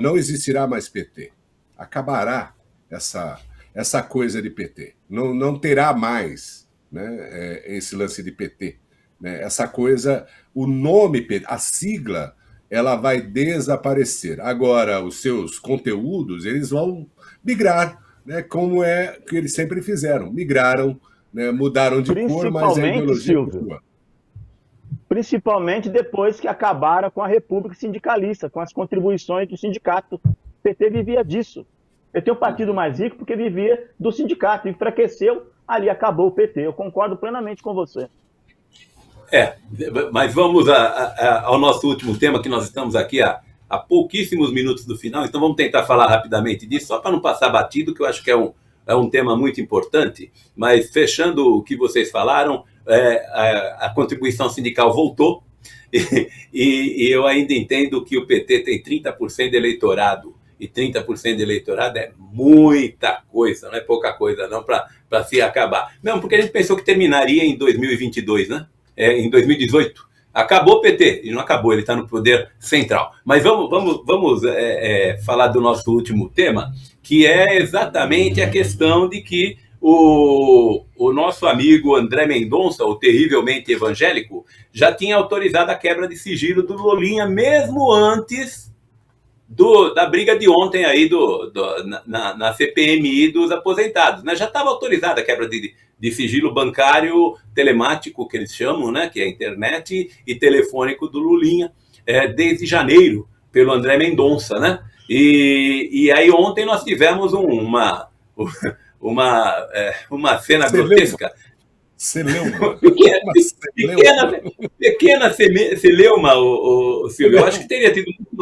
não existirá mais PT. Acabará essa coisa de PT. Não terá mais, né, esse lance de PT. Né? Essa coisa, o nome PT, a sigla, ela vai desaparecer. Agora, os seus conteúdos, eles vão migrar, né, como é que eles sempre fizeram. Migraram, né, mudaram de cor, mas a ideologia continua. Principalmente depois que acabaram com a República Sindicalista, com as contribuições do sindicato. O PT vivia disso. O PT é o partido mais rico porque vivia do sindicato. Enfraqueceu, ali acabou o PT. Eu concordo plenamente com você. Mas vamos ao nosso último tema, que nós estamos aqui há pouquíssimos minutos do final, então vamos tentar falar rapidamente disso, só para não passar batido, que eu acho que é um tema muito importante. Mas fechando o que vocês falaram, a contribuição sindical voltou, e eu ainda entendo que o PT tem 30% de eleitorado, e 30% de eleitorado é muita coisa, não é pouca coisa não, para se acabar. Mesmo porque a gente pensou que terminaria em 2022, né? Em 2018. Acabou o PT, e não acabou, ele está no poder central. Mas vamos falar do nosso último tema, que é exatamente a questão de que o nosso amigo André Mendonça, o terrivelmente evangélico, já tinha autorizado a quebra de sigilo do Lulinha, mesmo antes da briga de ontem aí na CPMI dos aposentados, né? Já estava autorizada a quebra de sigilo bancário telemático, que eles chamam, né? Que é a internet, e telefônico do Lulinha, desde janeiro, pelo André Mendonça, né? E aí ontem nós tivemos uma cena grotesca. Pequena celeuma, Silvio. Eu acho que teria tido muito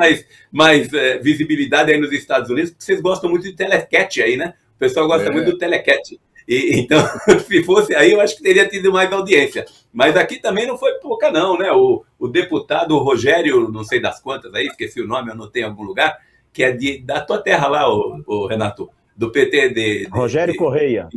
mais visibilidade aí nos Estados Unidos, porque vocês gostam muito de telequete aí, né? O pessoal gosta muito do telequete. Então, se fosse aí, eu acho que teria tido mais audiência. Mas aqui também não foi pouca, não, né? O deputado Rogério, não sei das quantas aí, esqueci o nome, eu anotei em algum lugar, que é da tua terra lá, o Renato, do PT Rogério Correia.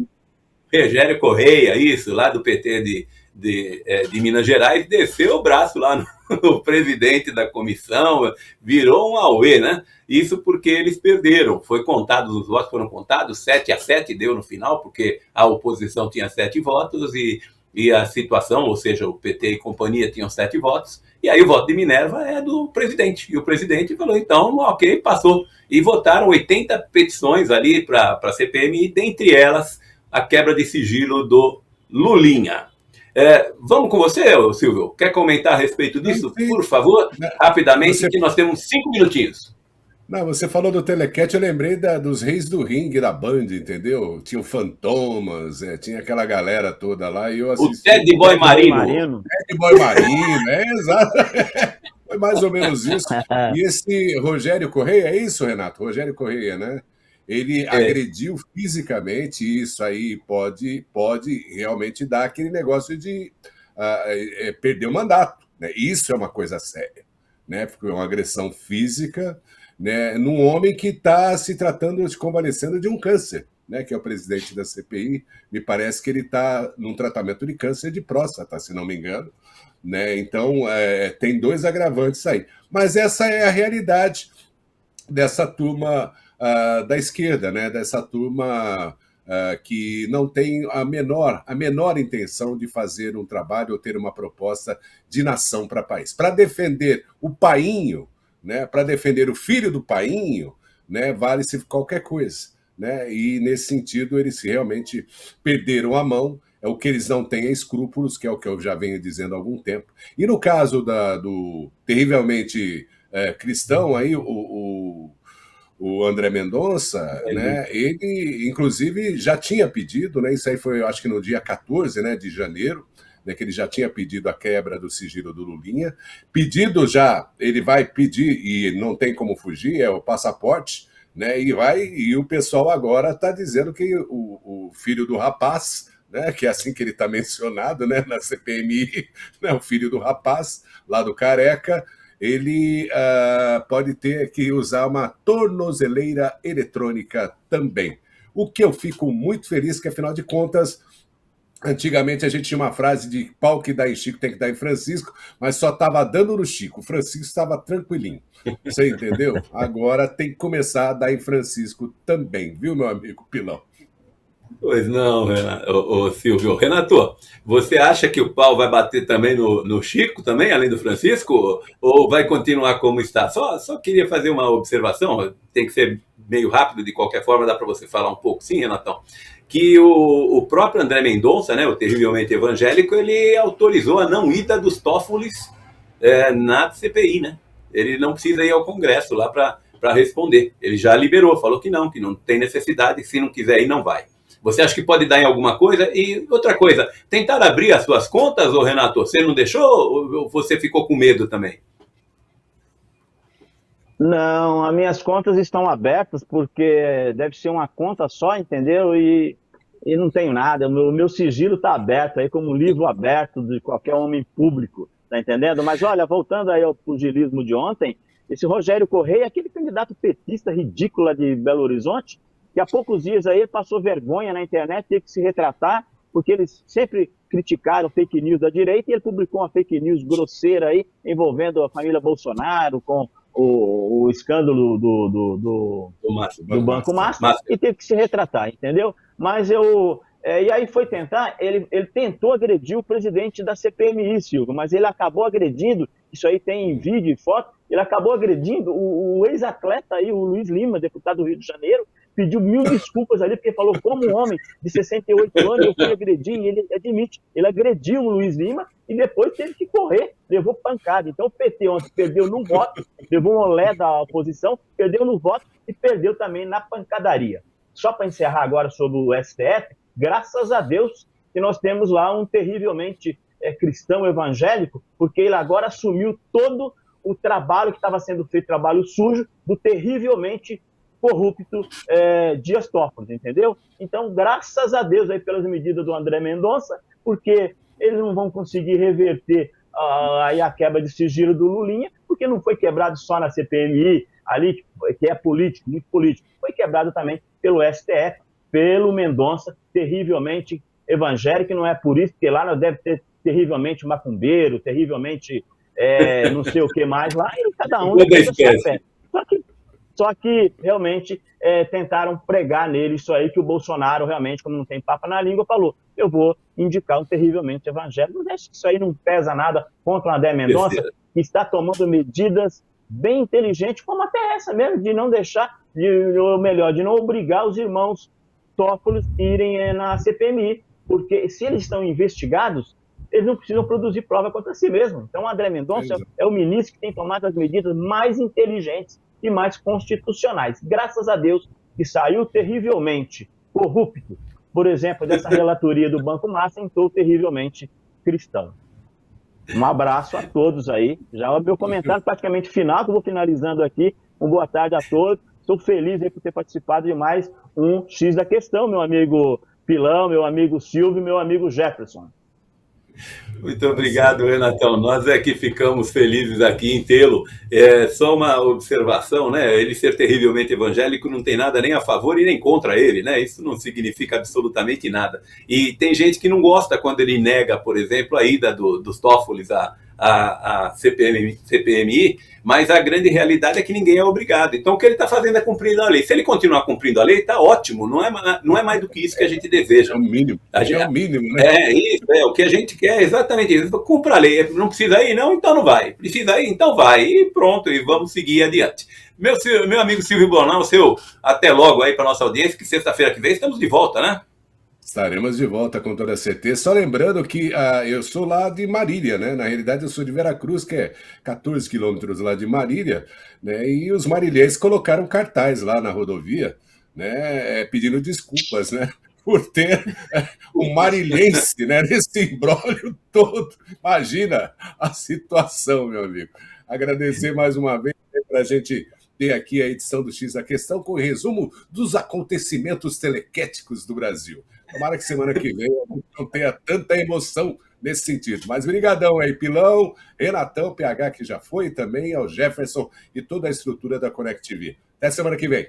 Rogério Correia, isso, lá do PT de Minas Gerais, desceu o braço lá no presidente da comissão, virou um auê, né? Isso porque eles perderam. Os votos foram contados, 7-7 deu no final, porque a oposição tinha 7 votos e a situação, ou seja, o PT e companhia tinham 7 votos, e aí o voto de Minerva é do presidente. E o presidente falou, então, ok, passou. E votaram 80 petições ali para a CPMI, dentre elas a quebra de sigilo do Lulinha. Vamos com você, Silvio? Quer comentar a respeito disso? Por favor, rapidamente, que nós temos 5 minutinhos. Não, você falou do telequete, eu lembrei dos Reis do Ringue da Band, entendeu? Tinha o Fantomas, tinha aquela galera toda lá e eu assisti. O Ted Boy Marino. Ted Boy Marino, exato. Foi mais ou menos isso. E esse Rogério Correia, é isso, Renato? Rogério Correia, né? Ele agrediu fisicamente, e isso aí pode realmente dar aquele negócio de perder o mandato. Né? Isso é uma coisa séria, né? Porque é uma agressão física, né, num homem que está se convalescendo de um câncer, né, que é o presidente da CPI. Me parece que ele está num tratamento de câncer de próstata, se não me engano. Né? Então, tem 2 agravantes aí. Mas essa é a realidade dessa turma da esquerda, né? Dessa turma que não tem a menor intenção de fazer um trabalho ou ter uma proposta de nação para o país. Para defender o painho, né, para defender o filho do painho, né, vale-se qualquer coisa. Né? E, nesse sentido, eles realmente perderam a mão. É o que eles não têm escrúpulos, que é o que eu já venho dizendo há algum tempo. E no caso do terrivelmente cristão, aí, o André Mendonça, né, ele, inclusive, já tinha pedido, né, isso aí foi, eu acho que no dia 14, né, de janeiro, né, que ele já tinha pedido a quebra do sigilo do Lulinha. Pedido já, ele vai pedir, e não tem como fugir, é o passaporte, né, e o pessoal agora está dizendo que o filho do rapaz, né, que é assim que ele está mencionado, né, na CPMI, né, o filho do rapaz, lá do Careca, ele pode ter que usar uma tornozeleira eletrônica também. O que eu fico muito feliz, que afinal de contas, antigamente a gente tinha uma frase de pau que dá em Chico tem que dar em Francisco, mas só estava dando no Chico, o Francisco estava tranquilinho. Você entendeu? Agora tem que começar a dar em Francisco também, viu, meu amigo Pilão? Pois não, Renato, ô, Silvio. Renato, você acha que o pau vai bater também no Chico, também, além do Francisco, ou vai continuar como está? Só queria fazer uma observação, tem que ser meio rápido, de qualquer forma, dá para você falar um pouco, sim, Renatão? Que o próprio André Mendonça, né, o terrivelmente evangélico, ele autorizou a não ida dos Toffoli na CPI, né? Ele não precisa ir ao Congresso lá para responder. Ele já liberou, falou que não tem necessidade, se não quiser ir, não vai. Você acha que pode dar em alguma coisa? E outra coisa, tentaram abrir as suas contas, ô Renato? Você não deixou ou você ficou com medo também? Não, as minhas contas estão abertas porque deve ser uma conta só, entendeu? E não tenho nada. O meu sigilo está aberto aí, como um livro aberto de qualquer homem público, tá entendendo? Mas olha, voltando aí ao pugilismo de ontem, esse Rogério Correia, aquele candidato petista ridículo de Belo Horizonte, que há poucos dias aí passou vergonha na internet, teve que se retratar, porque eles sempre criticaram fake news da direita, e ele publicou uma fake news grosseira aí, envolvendo a família Bolsonaro, com o escândalo do Banco Master, e teve que se retratar, entendeu? Mas e aí foi tentar, ele tentou agredir o presidente da CPMI, Silvio, mas ele acabou agredindo, isso aí tem vídeo e foto, ele acabou agredindo o ex-atleta aí, o Luiz Lima, deputado do Rio de Janeiro, pediu 1000 desculpas ali, porque falou como um homem de 68 anos eu fui agredir, e ele admite, ele agrediu o Luiz Lima e depois teve que correr, levou pancada. Então o PT ontem perdeu no voto, levou um olé da oposição, perdeu no voto e perdeu também na pancadaria. Só para encerrar agora sobre o STF, graças a Deus que nós temos lá um terrivelmente cristão evangélico, porque ele agora assumiu todo o trabalho que estava sendo feito, trabalho sujo, do terrivelmente corrupto Dias Toffoli, entendeu? Então, graças a Deus aí pelas medidas do André Mendonça, porque eles não vão conseguir reverter aí a quebra de sigilo do Lulinha, porque não foi quebrado só na CPMI, ali, que é político, muito político, foi quebrado também pelo STF, pelo Mendonça, terrivelmente evangélico, e não é por isso, porque lá deve ter terrivelmente macumbeiro, terrivelmente não sei o que mais lá, e cada um tem a sua fé. Só que realmente tentaram pregar nele isso aí, que o Bolsonaro realmente, como não tem papo na língua, falou, eu vou indicar um terrivelmente evangélico. Mas acho que isso aí não pesa nada contra o André Mendonça, que está tomando medidas bem inteligentes, como até essa mesmo, de não deixar, ou melhor, de não obrigar os irmãos Toffoli irem na CPMI, porque se eles estão investigados, eles não precisam produzir prova contra si mesmos. Então o André Mendonça é o ministro que tem tomado as medidas mais inteligentes e mais constitucionais. Graças a Deus que saiu terrivelmente corrupto, por exemplo, dessa relatoria do Banco Master, entrou terrivelmente cristão. Um abraço a todos aí. Já é o meu comentário praticamente final, que eu vou finalizando aqui. Uma boa tarde a todos. Estou feliz aí por ter participado de mais um X da Questão, meu amigo Pilão, meu amigo Silvio e meu amigo Jefferson. Muito obrigado, Renatão. Nós é que ficamos felizes aqui em tê-lo. Só uma observação, né? Ele ser terrivelmente evangélico não tem nada nem a favor e nem contra ele, né? Isso não significa absolutamente nada. E tem gente que não gosta quando ele nega, por exemplo, a ida dos Toffoli a CPMI, mas a grande realidade é que ninguém é obrigado. Então, o que ele está fazendo é cumprindo a lei. Se ele continuar cumprindo a lei, está ótimo, não é mais do que isso que a gente deseja. É o mínimo, é o mínimo, né? É isso, o que a gente quer é exatamente isso. Cumpra a lei, não precisa ir não, então não vai. Precisa ir, então vai. E pronto, e vamos seguir adiante. Meu amigo Silvio Bonão, até logo aí para nossa audiência, que sexta-feira que vem estamos de volta, né? Estaremos de volta com toda certeza. Só lembrando que eu sou lá de Marília, né? Na realidade, eu sou de Veracruz, que é 14 quilômetros lá de Marília, né? E os marilhenses colocaram cartaz lá na rodovia, né? Pedindo desculpas, né? Por ter um marilhense, né? Nesse imbróglio todo. Imagina a situação, meu amigo. Agradecer mais uma vez para a gente ter aqui a edição do X da Questão com o resumo dos acontecimentos telequéticos do Brasil. Tomara que semana que vem não tenha tanta emoção nesse sentido. Mas brigadão aí, Pilão, Renatão, PH, que já foi também, ao Jefferson e toda a estrutura da Connect TV. Até semana que vem.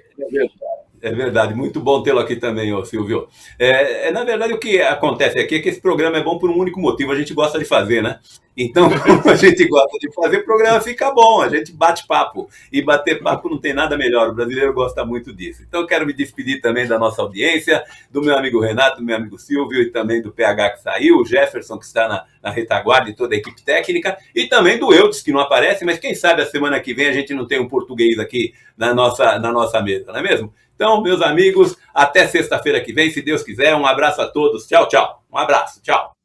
É verdade, muito bom tê-lo aqui também, Silvio. Na verdade, o que acontece aqui é que esse programa é bom por um único motivo, a gente gosta de fazer, né? Então, como a gente gosta de fazer, o programa fica bom, a gente bate papo. E bater papo não tem nada melhor, o brasileiro gosta muito disso. Então, eu quero me despedir também da nossa audiência, do meu amigo Renato, do meu amigo Silvio e também do PH que saiu, o Jefferson que está na retaguarda e toda a equipe técnica, e também do Eudes, que não aparece, mas quem sabe a semana que vem a gente não tem um português aqui na nossa mesa, não é mesmo? Então, meus amigos, até sexta-feira que vem, se Deus quiser. Um abraço a todos. Tchau, tchau. Um abraço. Tchau.